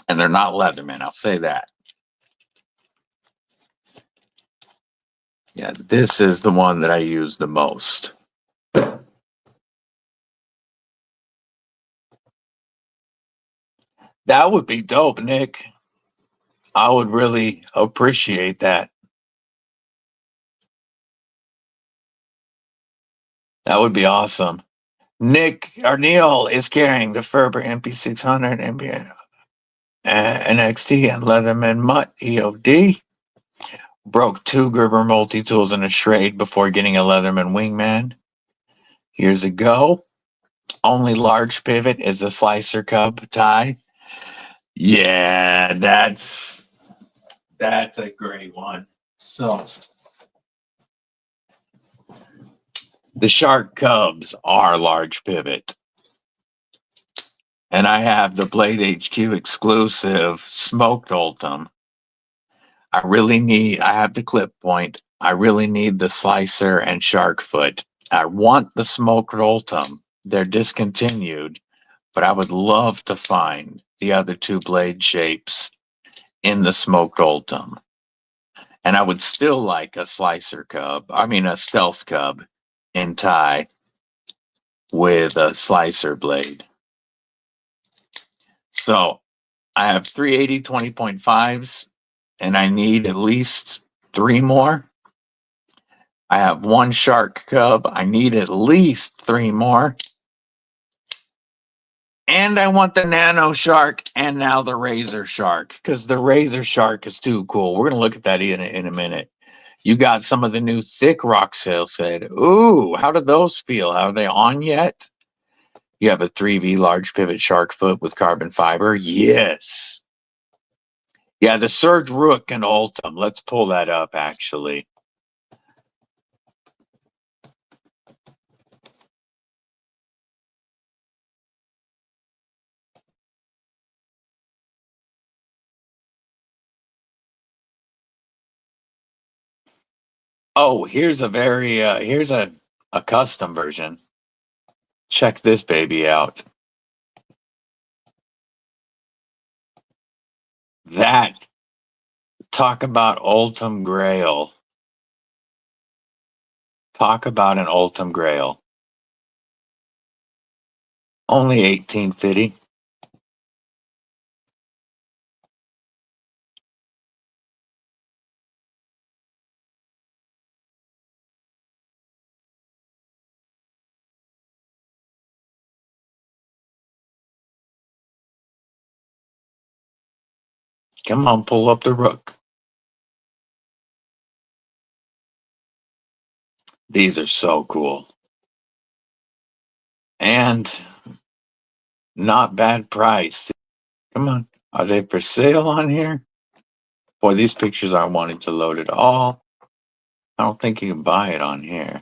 And they're not Leatherman, I'll say that. Yeah, this is the one that I use the most. That would be dope, Nick. I would really appreciate that. That would be awesome. Nick or Neil is carrying the Ferber MP600 NXT and Leatherman Mutt EOD. Broke 2 Gerber multi-tools in a Schrade before getting a Leatherman Wingman years ago. Only large pivot is the Slicer Cub tie. Yeah, that's a great one. So the Shark Cubs are large pivot. And I have the Blade HQ exclusive smoked Ultim. I have the clip point. I really need the Slicer and Shark Foot. I want the smoked Ultim. They're discontinued, but I would love to find the other 2 blade shapes in the smoked Ultim. And I would still like a Stealth Cub in tie with a Slicer blade. So I have 380 20.5s, and I need at least 3 more. I have 1 Shark Cub. I need at least 3 more. And I want the Nano Shark and now the Razor Shark, because the Razor Shark is too cool. We're going to look at that in a minute. You got some of the new thick rock sales said. Ooh, how do those feel? Are they on yet? You have a 3V large pivot shark foot with carbon fiber. Yes. Yeah, the Surge Rook and Ultim. Let's pull that up, actually. Oh, here's a very here's a custom version. Check this baby out. That, talk about Ultim Grail. Talk about an Ultim Grail. Only 1850. Come on, pull up the Rook. These are so cool. And not bad price. Come on. Are they for sale on here? Boy, these pictures aren't wanting to load at all. I don't think you can buy it on here.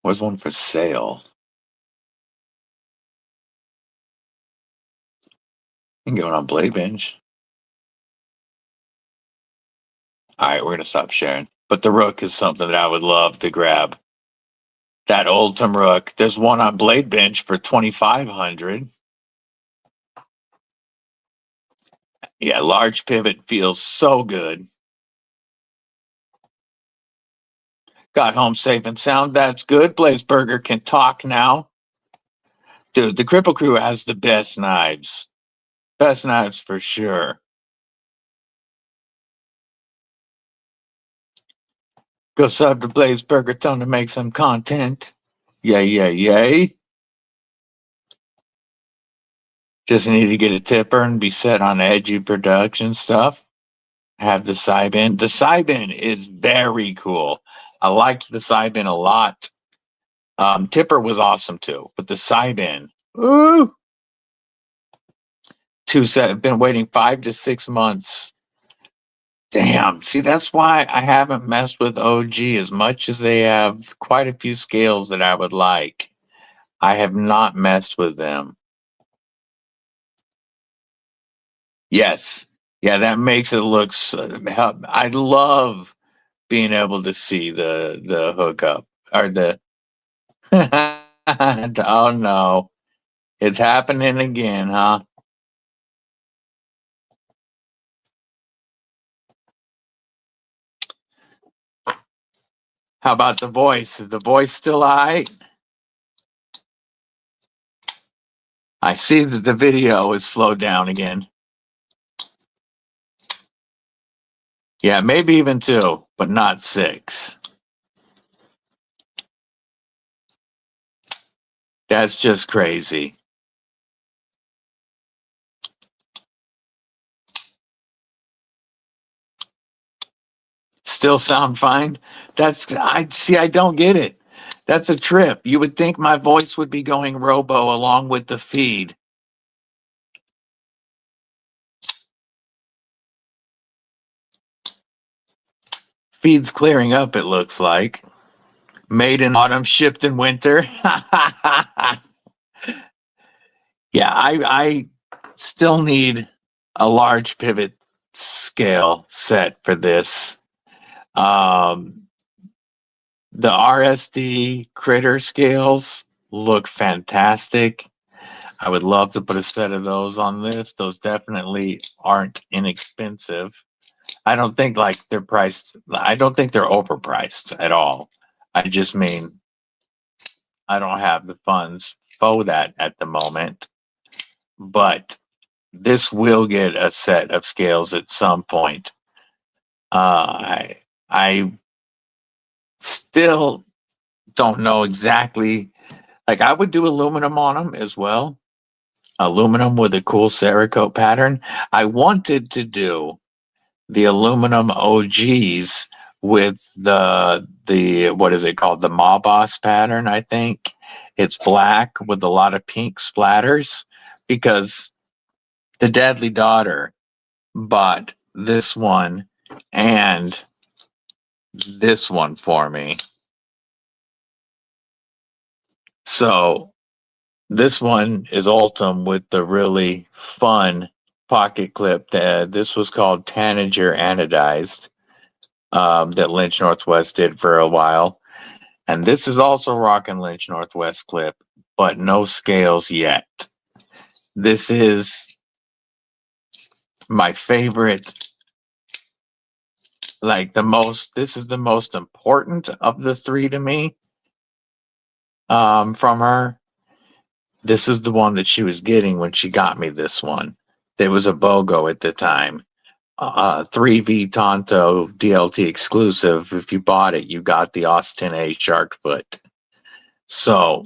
Where's one for sale? You can get one on Blade Bench. All right, we're going to stop sharing. But the Rook is something that I would love to grab. That Ultim Rook. There's one on Blade Bench for 2,500. Yeah, large pivot feels so good. Got home safe and sound. That's good. Blazeburger can talk now. Dude, the Kripple Krew has the best knives. Best knives for sure. Go sub to Blazeburger, tell him to make some content. Yay, yay, yay. Just need to get a tipper and be set on edgy production stuff. Have the Cybin. The Cybin is very cool. I liked the Cybin a lot. Tipper was awesome too, but the Cybin, ooh. Been waiting 5 to 6 months. Damn. See, that's why I haven't messed with OG as much as they have quite a few scales that I would like. I have not messed with them. Yes. Yeah, that makes it look I love being able to see the hookup or the oh no. It's happening again, huh? How about the voice? Is the voice still high? I see that the video is slowed down again. Yeah, maybe even 2, but not 6. That's just crazy. Still sound fine? I don't get it. That's a trip. You would think my voice would be going robo along with the feed. Feed's clearing up, it looks like. Made in autumn, shipped in winter. Yeah, I still need a large pivot scale set for this. The RSD critter scales look fantastic. I would love to put a set of those on this. Those definitely aren't inexpensive. I don't think like they're priced. I don't think they're overpriced at all. I just mean I don't have the funds for that at the moment. But this will get a set of scales at some point. I still don't know exactly. Like I would do aluminum on them as well. Aluminum with a cool Cerakote pattern. I wanted to do the aluminum OGs with the what is it called? The Ma Boss pattern, I think. It's black with a lot of pink splatters because the Deadly Daughter bought this one and this one for me. So this one is Ultim with the really fun pocket clip. This was called Tanager Anodized, that Lynch Northwest did for a while. And this is also rocking Lynch Northwest clip, but no scales yet. This is my favorite, this is the most important of the three to me, from her. This is the one that she was getting when she got me this one. There was a BOGO at the time. 3V Tonto DLT exclusive. If you bought it, you got the Austin A Sharkfoot. So,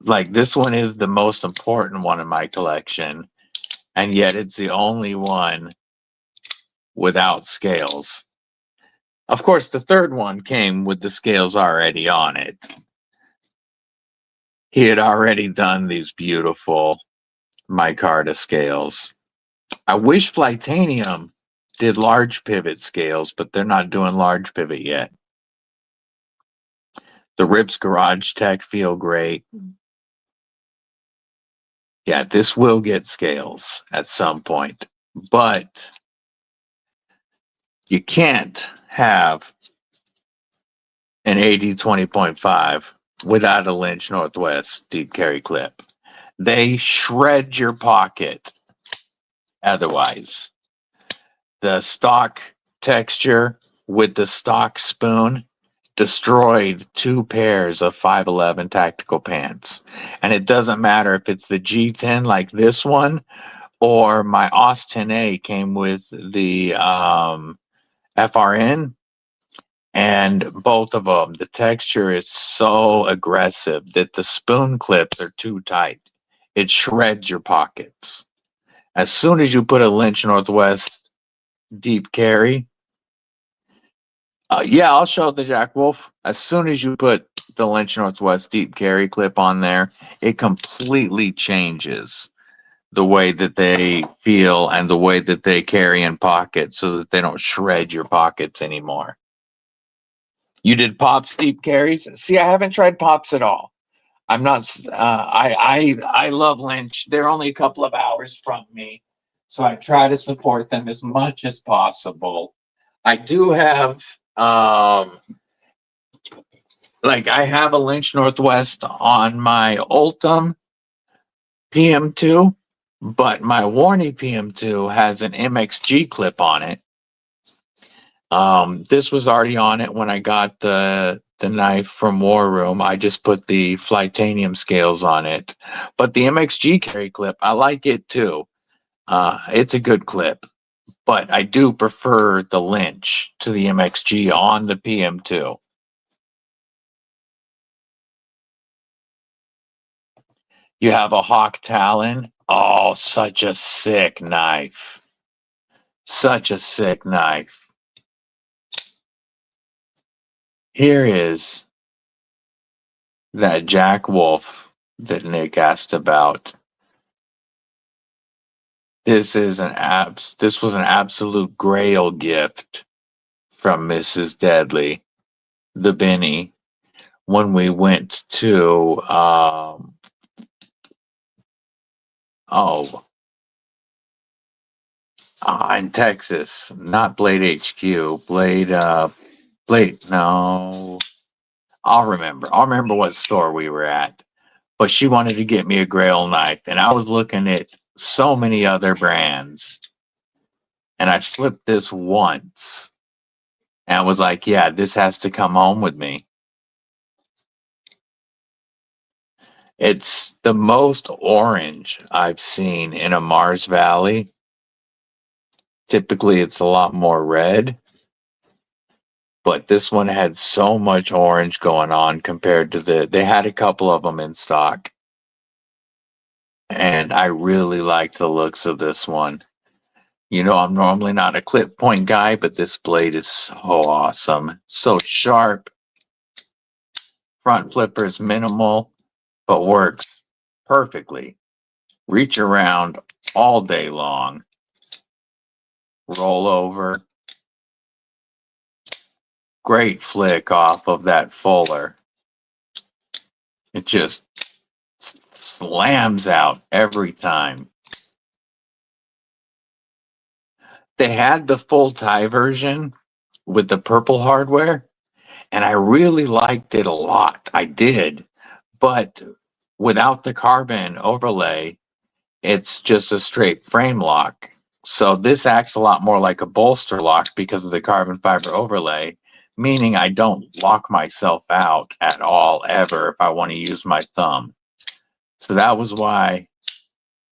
this one is the most important one in my collection, and yet it's the only one without scales. Of course, the third one came with the scales already on it. He had already done these beautiful micarta scales. I wish Flightanium did large pivot scales, but they're not doing large pivot yet. The Rips Garage Tech feel great. Yeah, this will get scales at some point, but you can't have an AD 20.5 without a Lynch Northwest deep carry clip. They shred your pocket otherwise. The stock texture with the stock spoon destroyed 2 pairs of 511 tactical pants. And it doesn't matter if it's the G10 like this one, or my Austin A came with the FRN, and both of them, the texture is so aggressive that the spoon clips are too tight. It shreds your pockets. As soon as you put a Lynch Northwest deep carry, yeah, I'll show the Jack Wolf. As soon as you put the Lynch Northwest deep carry clip on there, it completely changes the way that they feel and the way that they carry in pockets, so that they don't shred your pockets anymore. You did Pops deep carries? See, I haven't tried Pops at all. I'm not. I love Lynch. They're only a couple of hours from me, so I try to support them as much as possible. I do have I have a Lynch Northwest on my Ultim PM2, but my Warney PM2 has an MXG clip on it. This was already on it when I got the knife from War Room. I just put the Flightanium scales on it. But the MXG carry clip, I like it too. It's a good clip. But I do prefer the Lynch to the MXG on the PM2. You have a Hawk Talon. Oh, such a sick knife. Such a sick knife. Here is that Jack Wolf that Nick asked about. This was an absolute grail gift from Mrs. Deadly, the Benny, when we went to in Texas, not Blade HQ, no, I'll remember what store we were at. But she wanted to get me a Grail knife, and I was looking at so many other brands, and I flipped this once, and I was like, yeah, this has to come home with me. It's the most orange I've seen in a Mars Valley. Typically, it's a lot more red, but this one had so much orange going on compared to they had a couple of them in stock. And I really liked the looks of this one. You know, I'm normally not a clip point guy, but this blade is so awesome. So sharp. Front flipper is minimal, but works perfectly. Reach around all day long. Roll over. Great flick off of that fuller. It just slams out every time. They had the full tie version with the purple hardware, and I really liked it a lot. I did, but without the carbon overlay, it's just a straight frame lock. So this acts a lot more like a bolster lock because of the carbon fiber overlay, meaning I don't lock myself out at all ever if I want to use my thumb. So that was why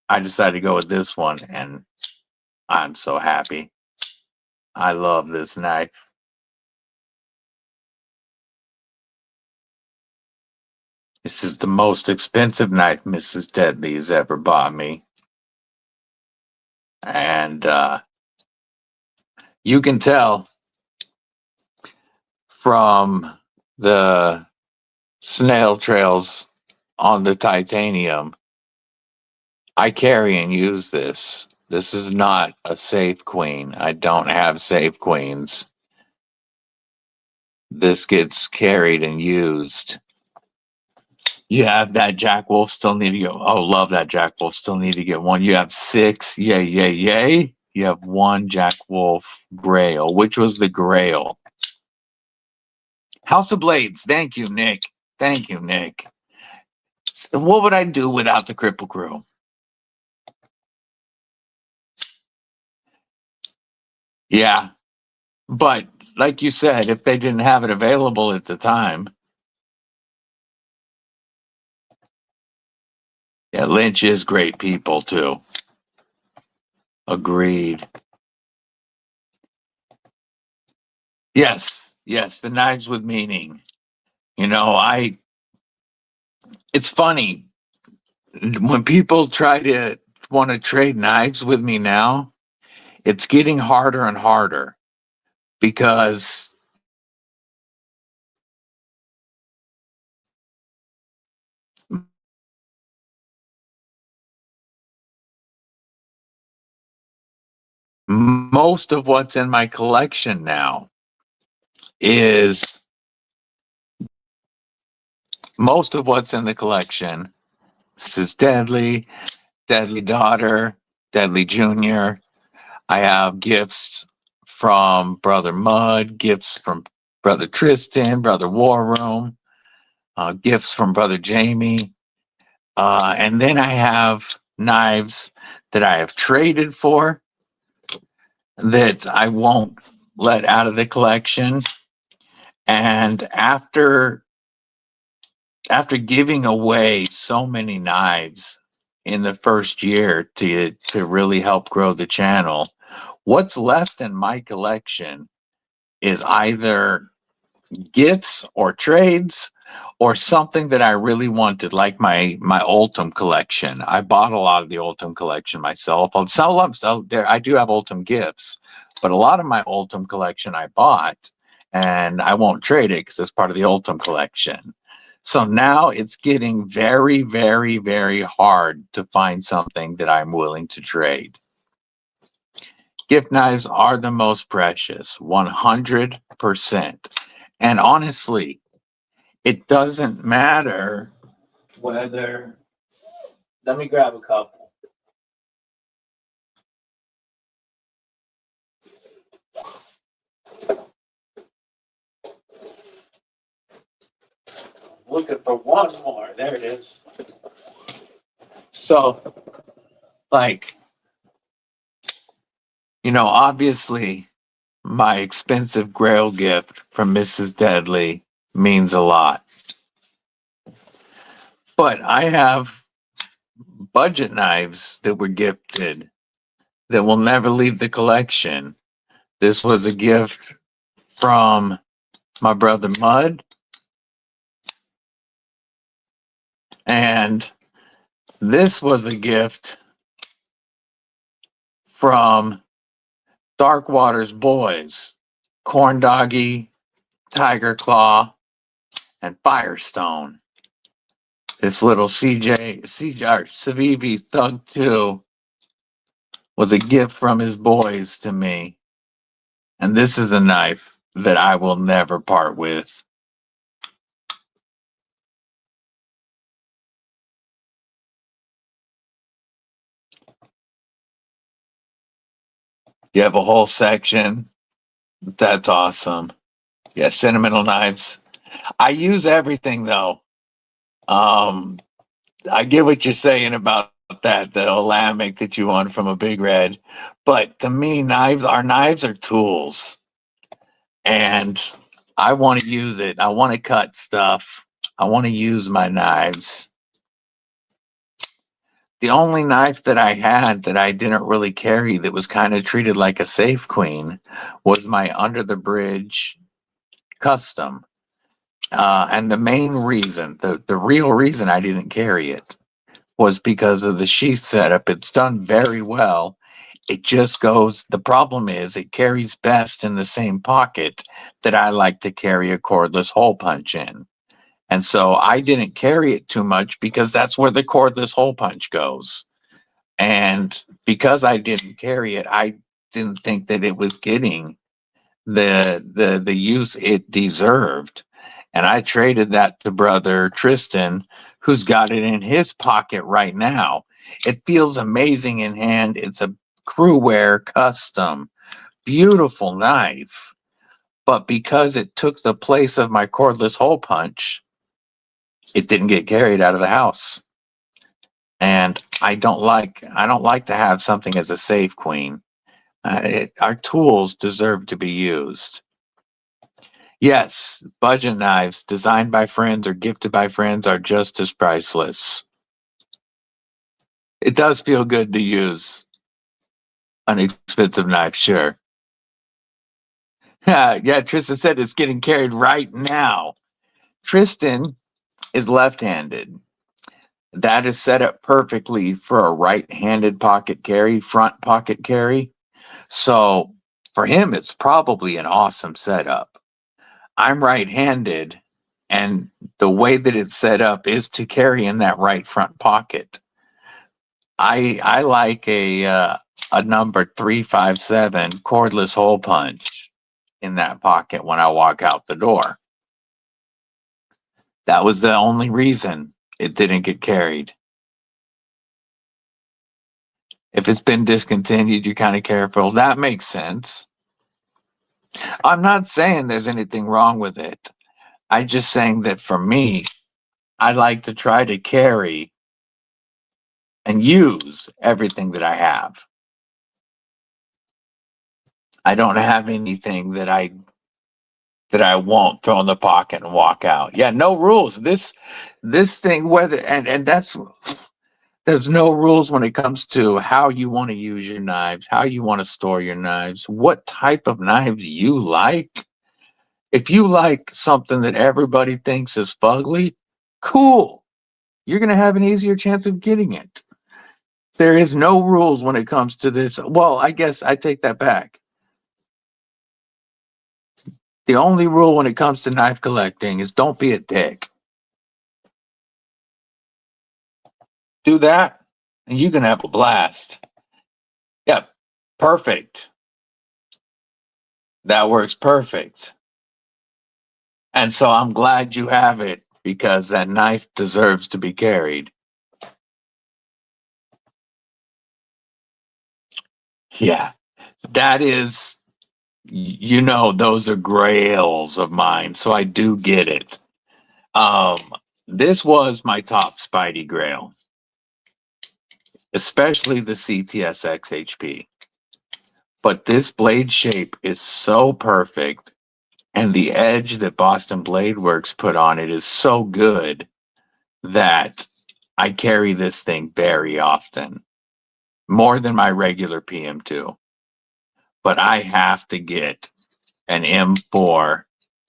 I decided to go with this one, and I'm so happy. I love this knife. This is the most expensive knife Mrs. Deadly's ever bought me. And you can tell from the snail trails on the titanium, I carry and use this. This is not a safe queen. I don't have safe queens. This gets carried and used. You have that Jack Wolf, still need to get. Oh, love that Jack Wolf, still need to get one. You have 6, yay, yay, yay. You have 1 Jack Wolf Grail. Which was the Grail? House of Blades. Thank you, Nick. Thank you, Nick. So what would I do without the Kripple Krew? Yeah, but like you said, if they didn't have it available at the time, yeah, Lynch is great people too. Agreed. Yes, yes, the knives with meaning. You know, it's funny when people try to want to trade knives with me now, it's getting harder and harder because most of what's in my collection now is most of what's in the collection. This is Deadly, Deadly Daughter, Deadly Junior. I have gifts from Brother Mud, gifts from Brother Tristan, Brother War Room, gifts from Brother Jamie. And then I have knives that I have traded for that I won't let out of the collection. And after giving away so many knives in the first year to really help grow the channel, what's left in my collection is either gifts or trades or something that I really wanted, like my Ultim collection. I bought a lot of the Ultim collection myself. I do have Ultim gifts, but a lot of my Ultim collection I bought, and I won't trade it because it's part of the Ultim collection. So now it's getting very, very, very hard to find something that I'm willing to trade. Gift knives are the most precious, 100%. And honestly, it doesn't matter whether. Let me grab a couple. Looking for one more. There it is. So, like, obviously, my expensive Grail gift from Mrs. Deadly means a lot. But I have budget knives that were gifted that will never leave the collection. This was a gift from my brother Mud. And this was a gift from Dark Waters Boys, Corn Doggy, Tiger Claw, and Firestone. This little CJ Civivi Thug 2 was a gift from his boys to me. And this is a knife that I will never part with. You have a whole section. That's awesome. Yeah, sentimental knives. I use everything though. I get what you're saying about that, the Olamic that you want from a Big Red. But to me, our knives are tools. And I want to use it. I want to cut stuff. I want to use my knives. The only knife that I had that I didn't really carry that was kind of treated like a safe queen was my Under the Bridge Custom. And the main reason, the real reason I didn't carry it was because of the sheath setup. It's done very well. It just goes, the problem is it carries best in the same pocket that I like to carry a cordless hole punch in. And so I didn't carry it too much because that's where the cordless hole punch goes. And because I didn't carry it, I didn't think that it was getting the use it deserved. And I traded that to brother Tristan, who's got it in his pocket right now. It feels amazing in hand. It's a Crewware custom, beautiful knife. But because it took the place of my cordless hole punch, it didn't get carried out of the house. And I don't like to have something as a safe queen. Our tools deserve to be used. Yes, budget knives designed by friends or gifted by friends are just as priceless. It does feel good to use an expensive knife, sure. Yeah, Tristan said it's getting carried right now. Tristan is left-handed. That is set up perfectly for a right-handed pocket carry, front pocket carry. So for him, it's probably an awesome setup. I'm right-handed, and the way that it's set up is to carry in that right front pocket. I like a number 357 cordless hole punch in that pocket when I walk out the door. That was the only reason it didn't get carried. If it's been discontinued, you're kind of careful. That makes sense. I'm not saying there's anything wrong with it. I'm just saying that for me, I like to try to carry and use everything that I have. I don't have anything that I won't throw in the pocket and walk out. Yeah, no rules. This thing, whether and that's, there's no rules when it comes to how you want to use your knives, how you want to store your knives, what type of knives you like. If you like something that everybody thinks is fugly, cool. You're going to have an easier chance of getting it. There is no rules when it comes to this. Well, I guess I take that back. The only rule when it comes to knife collecting is don't be a dick. Do that, and you can have a blast. Yep, perfect. That works perfect. And so I'm glad you have it because that knife deserves to be carried. Yeah, that is, those are grails of mine, so I do get it. This was my top Spidey grail, especially the CTS XHP. But this blade shape is so perfect, and the edge that Boston Blade Works put on it is so good that I carry this thing very often, more than my regular PM2. But I have to get an M4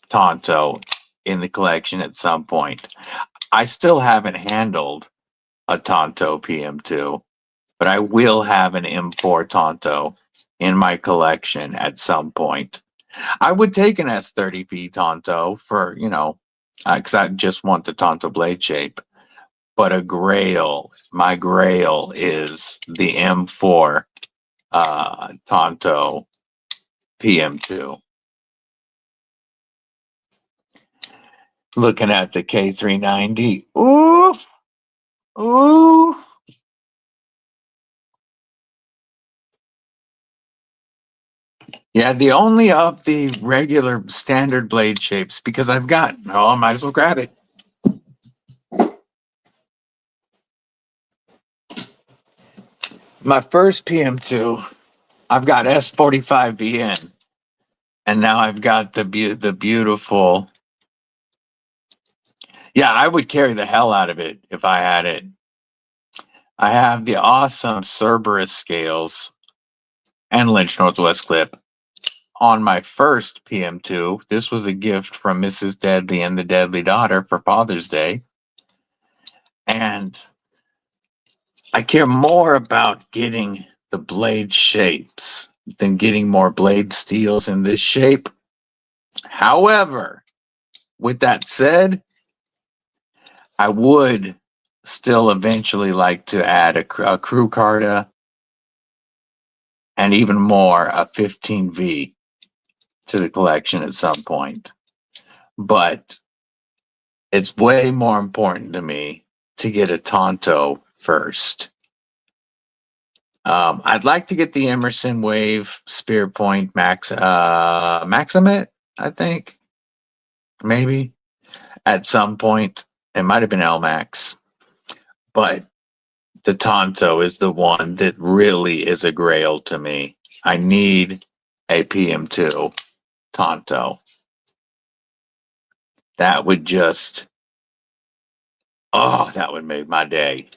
Tonto in the collection at some point. I still haven't handled a Tonto PM2, but I will have an M4 Tonto in my collection at some point. I would take an S30V Tonto for, because I just want the Tonto blade shape. But a grail, my grail is the M4 Tonto PM2. Looking at the K390. Ooh, ooh. Yeah, the only of the regular standard blade shapes, because I might as well grab it. My first PM2, I've got S45VN, and now I've got the beautiful. Yeah, I would carry the hell out of it if I had it. I have the awesome Cerberus scales and Lynch Northwest clip on my first PM2. This was a gift from Mrs. Deadly and the Deadly Daughter for Father's Day. And I care more about getting the blade shapes than getting more blade steels in this shape. However, with that said, I would still eventually like to add a Krew Carta and even more a 15V to the collection at some point. But it's way more important to me to get a Tonto first. I'd like to get the Emerson Wave Spear Point Maximate, I think. Maybe at some point. It might have been LMAX. But the Tonto is the one that really is a grail to me. I need a PM2 Tonto. That would that would make my day.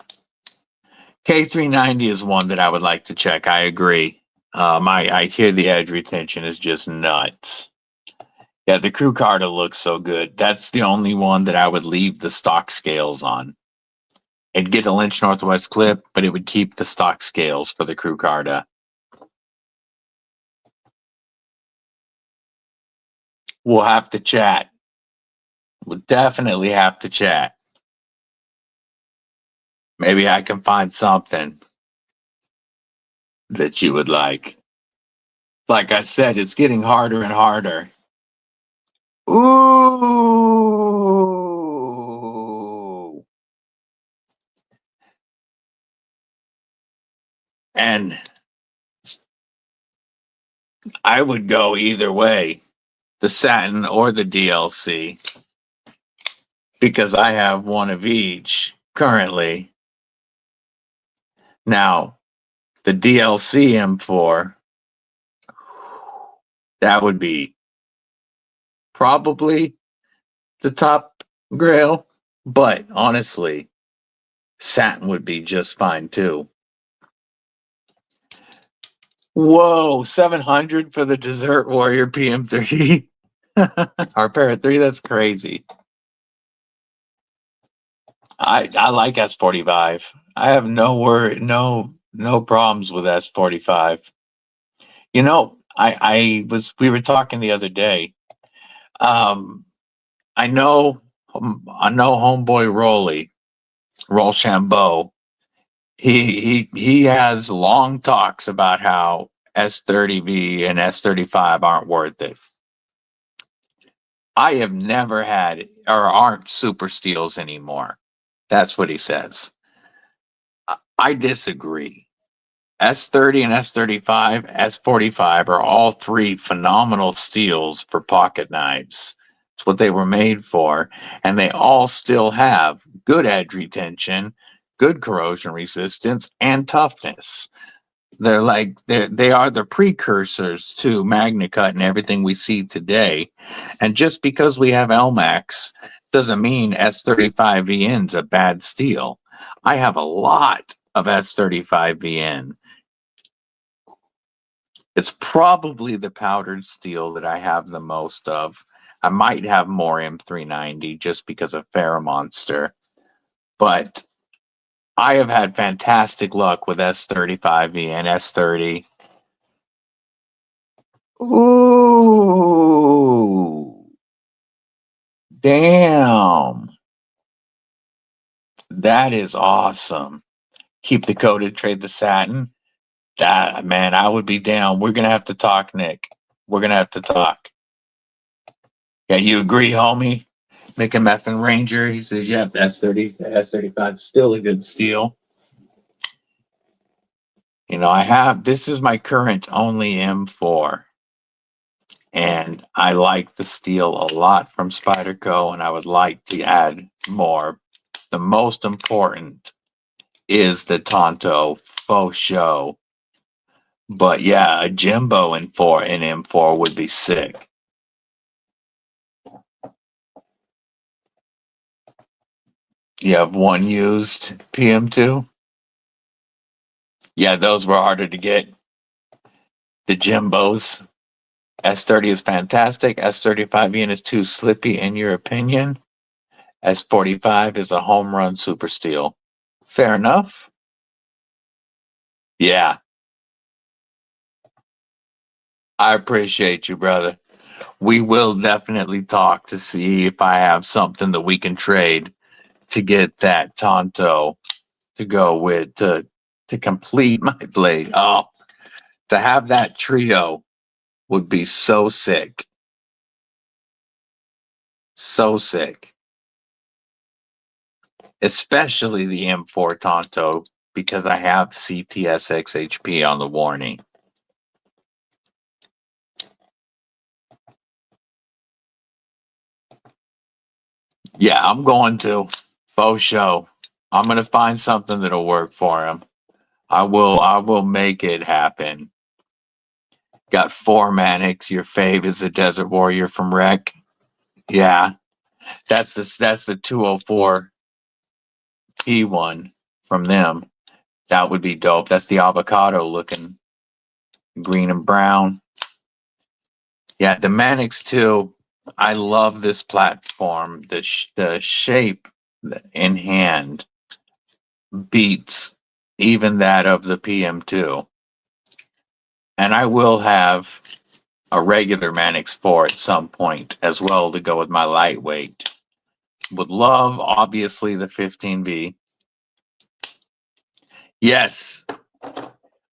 K390 is one that I would like to check. I agree. I hear the edge retention is just nuts. Yeah, the Krew Carta looks so good. That's the only one that I would leave the stock scales on. It'd get a Lynch Northwest clip, but it would keep the stock scales for the Krew Carta. We'll have to chat. We'll definitely have to chat. Maybe I can find something that you would like. Like I said, it's getting harder and harder. Ooh. And I would go either way, the satin or the DLC, because I have one of each currently. Now, the DLC M4, that would be probably the top grail, but honestly, satin would be just fine too. Whoa, 700 for the Desert Warrior PM3. Our Para 3, that's crazy. I like S45. I have no problems with S45. We were talking the other day. I know homeboy Rochambeau. He has long talks about how S30V and S35 aren't worth it. I have never had or aren't super steels anymore. That's what he says. I disagree. S30 and S35, S45 are all three phenomenal steels for pocket knives. It's what they were made for. And they all still have good edge retention, good corrosion resistance, and toughness. They are the precursors to MagnaCut and everything we see today. And just because we have LMAX doesn't mean S35VN's a bad steel. I have a lot of S35VN. It's probably the powdered steel that I have the most of. I might have more M390 just because of Monster. But I have had fantastic luck with S35V and S30. Ooh, damn. That is awesome. Keep the coated, trade the satin. That, man, I would be down. We're gonna have to talk, Nick. We're gonna have to talk. Yeah, you agree, homie? Mick and Meth and Ranger. He says, yeah, S30, S35 still a good steel. You know, this is my current only M4. And I like the steel a lot from Spyderco, and I would like to add more. The most important is the Tonto faux show. But yeah, a Jimbo in M4 would be sick. You have one used PM2? Yeah, those were harder to get. The Jimbos. S30 is fantastic. S35 is too slippy in your opinion. S45 is a home run super steel. Fair enough. Yeah, I appreciate you, brother. We will definitely talk to see if I have something that we can trade to get that Tonto to go with to complete my blade. Oh, to have that trio would be so sick. So sick. Especially the M4 Tonto because I have CTSX HP on the warning. Yeah, I'm going to. Faux show. I'm gonna find something that'll work for him. I will make it happen. Got four Mannix. Your fave is the Desert Warrior from Rec. Yeah. That's the 204 P1 from them. That would be dope. That's the avocado looking green and brown. Yeah, the Mannix too. I love this platform. The shape in hand beats even that of the PM2. And I will have a regular Mannix 4 at some point as well to go with my lightweight. Would love, obviously, the 15B. Yes,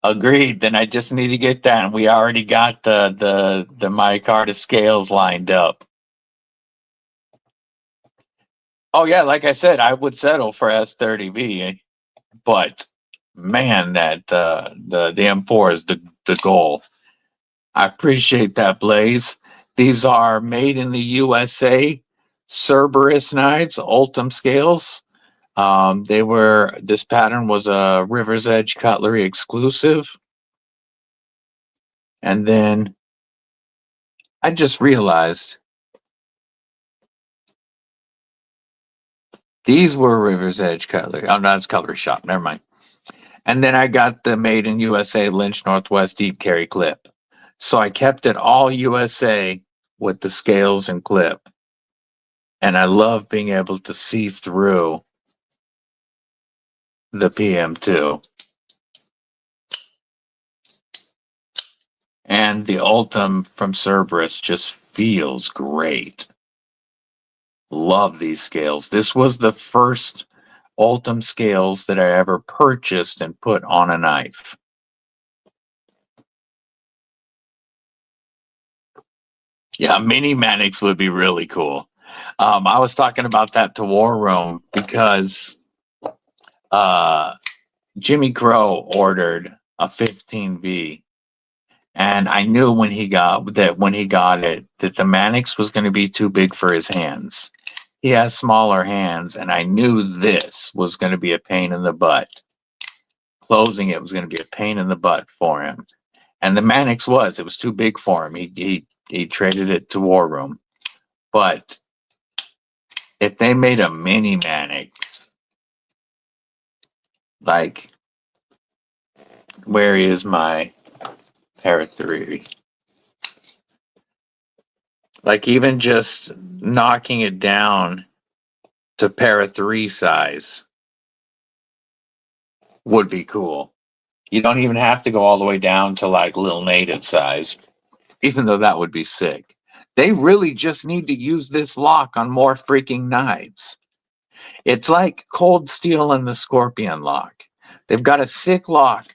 agreed. Then I just need to get that, and we already got the micarta scales lined up. Oh yeah, like I said, I would settle for S30B, but man, that the M4 is the goal. I appreciate that, Blaze. These are made in the USA, Cerberus knives, Ultim scales. This pattern was a River's Edge Cutlery exclusive. And then I just realized these were River's Edge Cutlery. Oh, no, it's Cutlery Shop. Never mind. And then I got the Made in USA Lynch Northwest Deep Carry clip. So I kept it all USA with the scales and clip. And I love being able to see through the PM2. And the Ultim from Cerberus just feels great. Love these scales. This was the first Ultim scales that I ever purchased and put on a knife. Yeah, mini Mannix would be really cool. I was talking about that to War Room because Jimmy Crow ordered a 15V, and I knew when he got it that the Mannix was going to be too big for his hands. He has smaller hands, and I knew this was going to be a pain in the butt. Closing it was going to be a pain in the butt for him, and the Mannix it was too big for him. He traded it to War Room, but if they made a mini Mannix, like, where is my Para 3? Like, even just knocking it down to Para 3 size, would be cool. You don't even have to go all the way down to like little native size, even though that would be sick. They really just need to use this lock on more freaking knives. It's like Cold Steel and the Scorpion lock. They've got a sick lock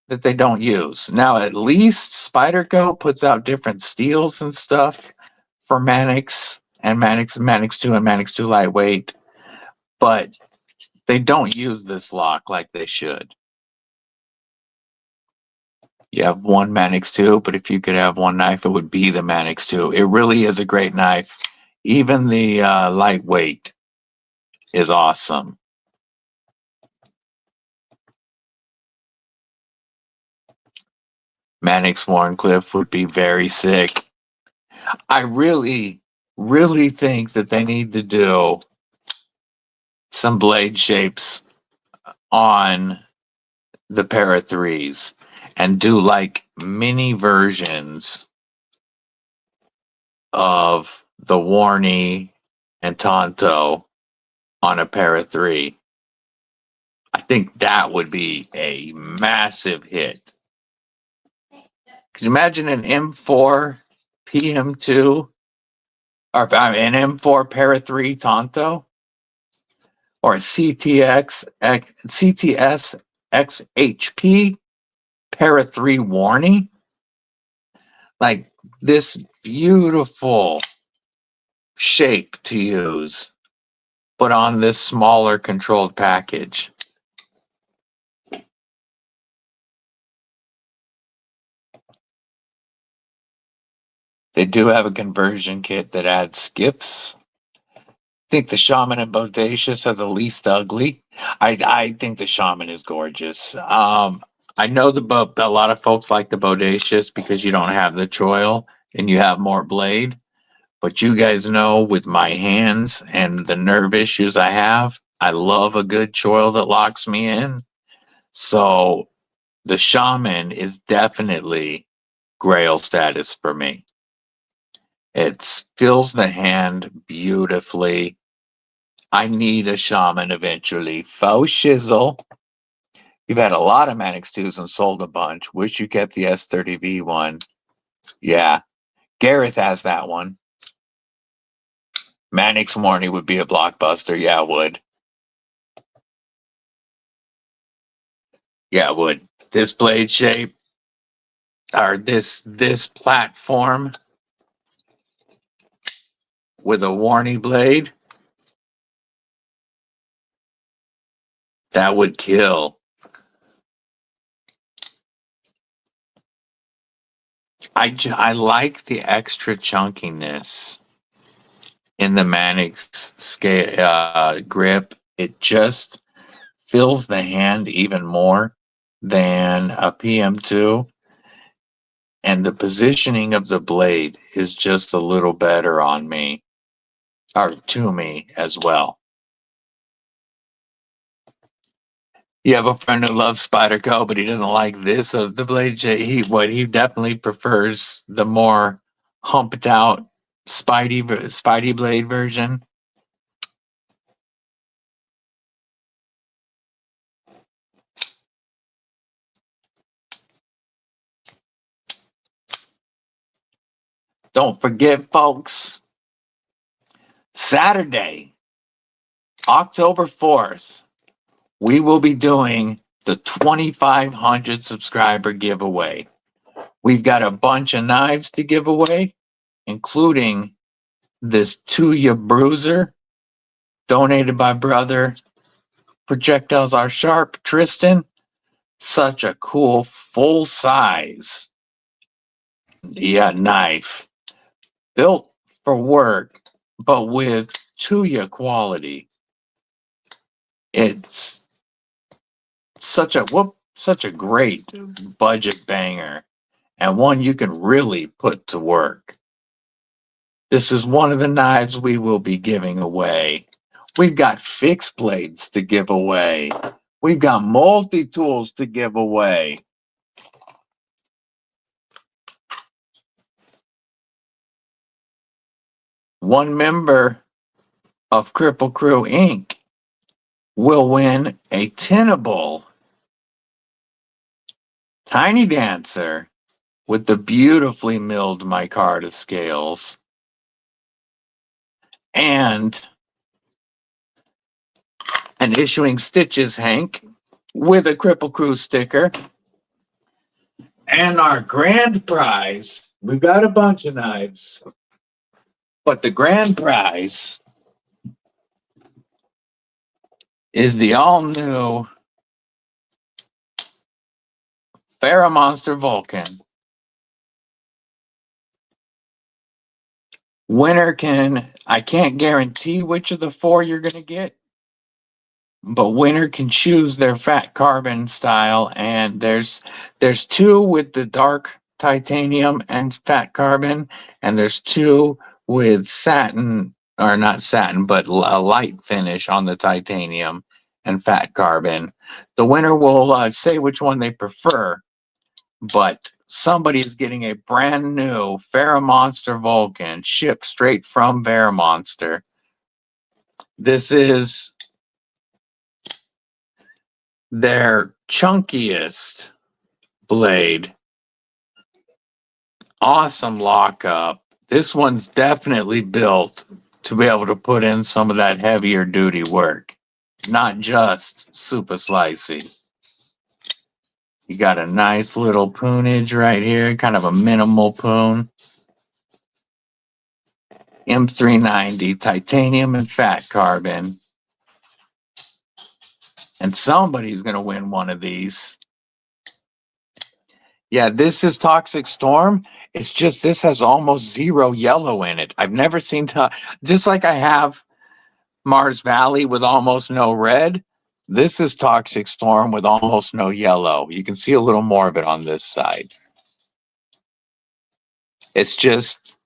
that they don't use. Now, at least Spyderco puts out different steels and stuff for Manix and Manix 2 and Manix 2 Lightweight, but they don't use this lock like they should. You have one Manix 2, but if you could have one knife, it would be the Manix 2. It really is a great knife. Even the Lightweight is awesome. Mannix Warncliffe would be very sick. I really, really think that they need to do some blade shapes on the Para 3s and do like mini versions of the Warney and Tonto on a Para 3. I think that would be a massive hit. Can you imagine an M4 PM2 or an M4 Para 3 Tonto? Or a CTS XHP Para 3 Warney? Like this beautiful shape to use, but on this smaller controlled package. They do have a conversion kit that adds skips. I think the Shaman and Bodacious are the least ugly. I think the Shaman is gorgeous. I know a lot of folks like the Bodacious because you don't have the choil and you have more blade. But you guys know with my hands and the nerve issues I have, I love a good choil that locks me in. So the Shaman is definitely grail status for me. It fills the hand beautifully. I need a Shaman eventually. Faux shizzle. You've had a lot of Manix 2s and sold a bunch. Wish you kept the S30V one. Yeah. Gareth has that one. Manix Warney would be a blockbuster. Yeah, it would. Yeah, it would. This blade shape or this platform with a Warney blade, that would kill. I like the extra chunkiness in the Manix scale grip. It just fills the hand even more than a PM2. And the positioning of the blade is just a little better on me, or to me as well. You have a friend who loves Spyderco, but he doesn't like this of the blade. He definitely prefers the more humped out Spidey blade version. Don't forget, folks, Saturday, October 4th, we will be doing the 2,500 subscriber giveaway. We've got a bunch of knives to give away, including this Tuya Bruiser, donated by brother Projectiles Are Sharp, Tristan. Such a cool full size knife. Built for work, but with Tuya quality. It's such a great budget banger and one you can really put to work. This is one of the knives we will be giving away. We've got fixed blades to give away. We've got multi-tools to give away. One member of Kripple Krew Inc. will win a Tinnable Tiny Dancer with the beautifully milled micarta scales and an Issuing Stitches Hank with a Kripple Krew sticker. And our grand prize, we've got a bunch of knives, but the grand prize is the all-new Monster Vulcan. Winner I can't guarantee which of the four you're going to get, but winner can choose their fat carbon style, and there's two with the dark titanium and fat carbon, and there's two with satin, or not satin, but a light finish on the titanium and fat carbon. The winner will say which one they prefer, but somebody's getting a brand new Monster Vulcan shipped straight from Monster. This is their chunkiest blade. Awesome lockup. This one's definitely built to be able to put in some of that heavier duty work, not just super slicey. You got a nice little poonage right here, kind of a minimal poon. M390 titanium and fat carbon. And somebody's going to win one of these. Yeah, this is Toxic Storm. It's just this has almost zero yellow in it. I've never seen, just like I have Mars Valley with almost no red, this is Toxic Storm with almost no yellow. You can see a little more of it on this side. It's just,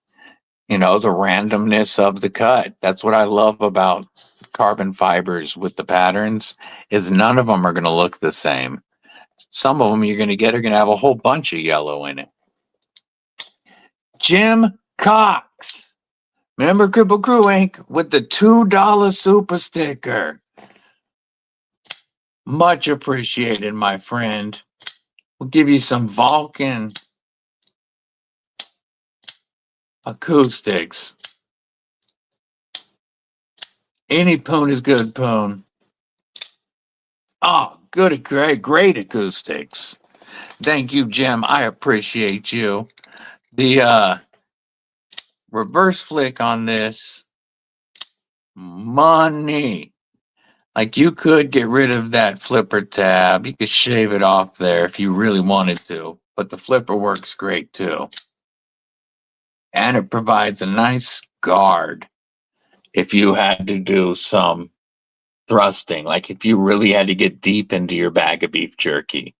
the randomness of the cut. That's what I love about carbon fibers with the patterns, is none of them are going to look the same. Some of them you're going to get are going to have a whole bunch of yellow in it. Jim Cox. Remember Kripple Krew Inc. with the $2 super sticker. Much appreciated, my friend. We'll give you some Vulcan acoustics. Any poon is good poon. Oh, good, great acoustics. Thank you, Jim. I appreciate you. The reverse flick on this, money. Like, you could get rid of that flipper tab. You could shave it off there if you really wanted to, but the flipper works great too. And it provides a nice guard if you had to do some thrusting, like if you really had to get deep into your bag of beef jerky,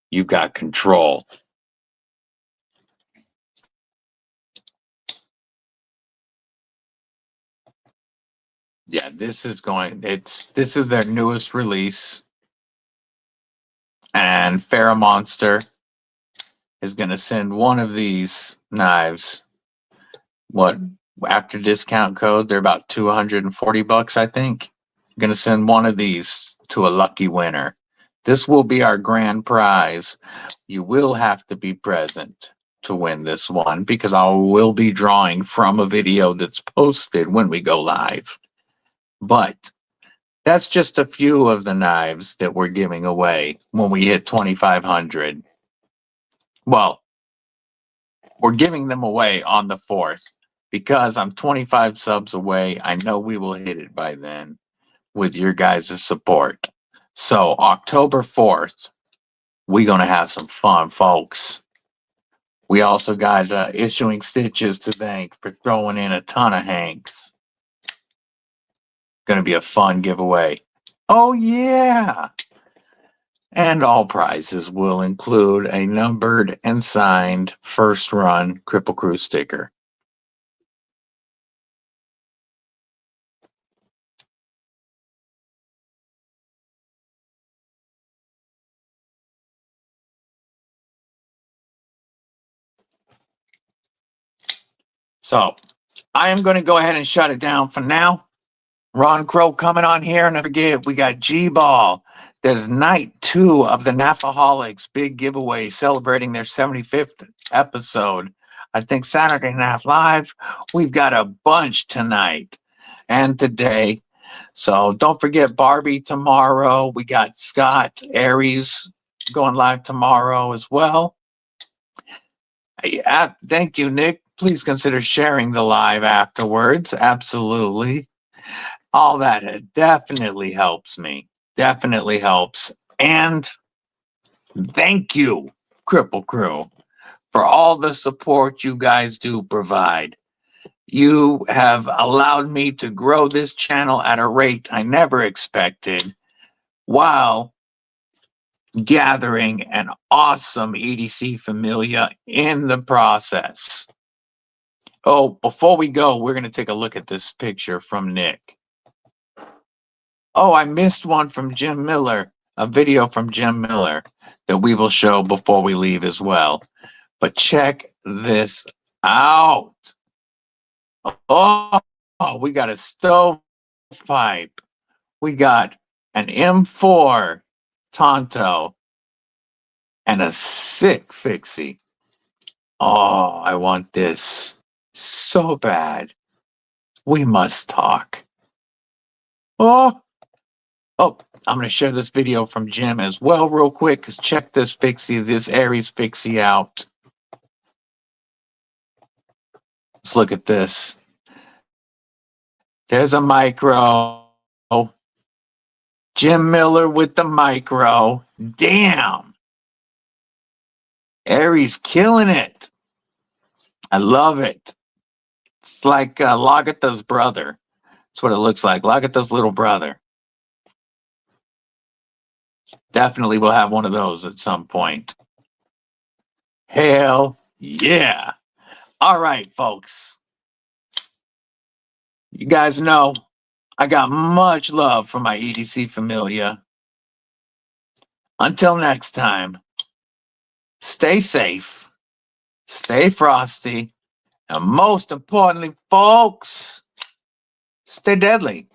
you've got control. Yeah, this is their newest release, and Monster is going to send one of these knives. After discount code, they're about $240, I think. I'm going to send one of these to a lucky winner. This will be our grand prize. You will have to be present to win this one, because I will be drawing from a video that's posted when we go live. But that's just a few of the knives that we're giving away when we hit 2,500. Well, we're giving them away on the 4th, because I'm 25 subs away. I know we will hit it by then with your guys' support. So October 4th, we're going to have some fun, folks. We also got Issuing Stitches to thank for throwing in a ton of Hanks. Going to be a fun giveaway. Oh, yeah. And all prizes will include a numbered and signed first run Kripple Krew sticker. So I am going to go ahead and shut it down for now. Ron Crow coming on here. And don't forget, we got G-Ball. There's night 2 of the Nafaholics big giveaway celebrating their 75th episode. I think Saturday Night Live. We've got a bunch tonight and today. So don't forget Barbie tomorrow. We got Scott Aries going live tomorrow as well. Thank you, Nick. Please consider sharing the live afterwards. Absolutely. All that definitely helps me. Definitely helps. And thank you, Kripple Krew, for all the support you guys do provide. You have allowed me to grow this channel at a rate I never expected while gathering an awesome EDC familia in the process. Oh, before we go, we're going to take a look at this picture from Nick. Oh, I missed one from Jim Miller, a video from Jim Miller that we will show before we leave as well. But check this out. Oh, we got a stovepipe. We got an M4 Tonto and a sick fixie. Oh, I want this so bad. We must talk. Oh, I'm going to share this video from Jim as well real quick, because check this fixie, this Aries fixie out. Let's look at this. There's a micro. Jim Miller with the micro. Damn. Aries killing it. I love it. It's like Lagatha's brother. That's what it looks like. Lagatha's little brother. Definitely will have one of those at some point. Hell yeah. All right, folks. You guys know I got much love for my EDC familia. Until next time, stay safe, stay frosty, and most importantly, folks, stay deadly.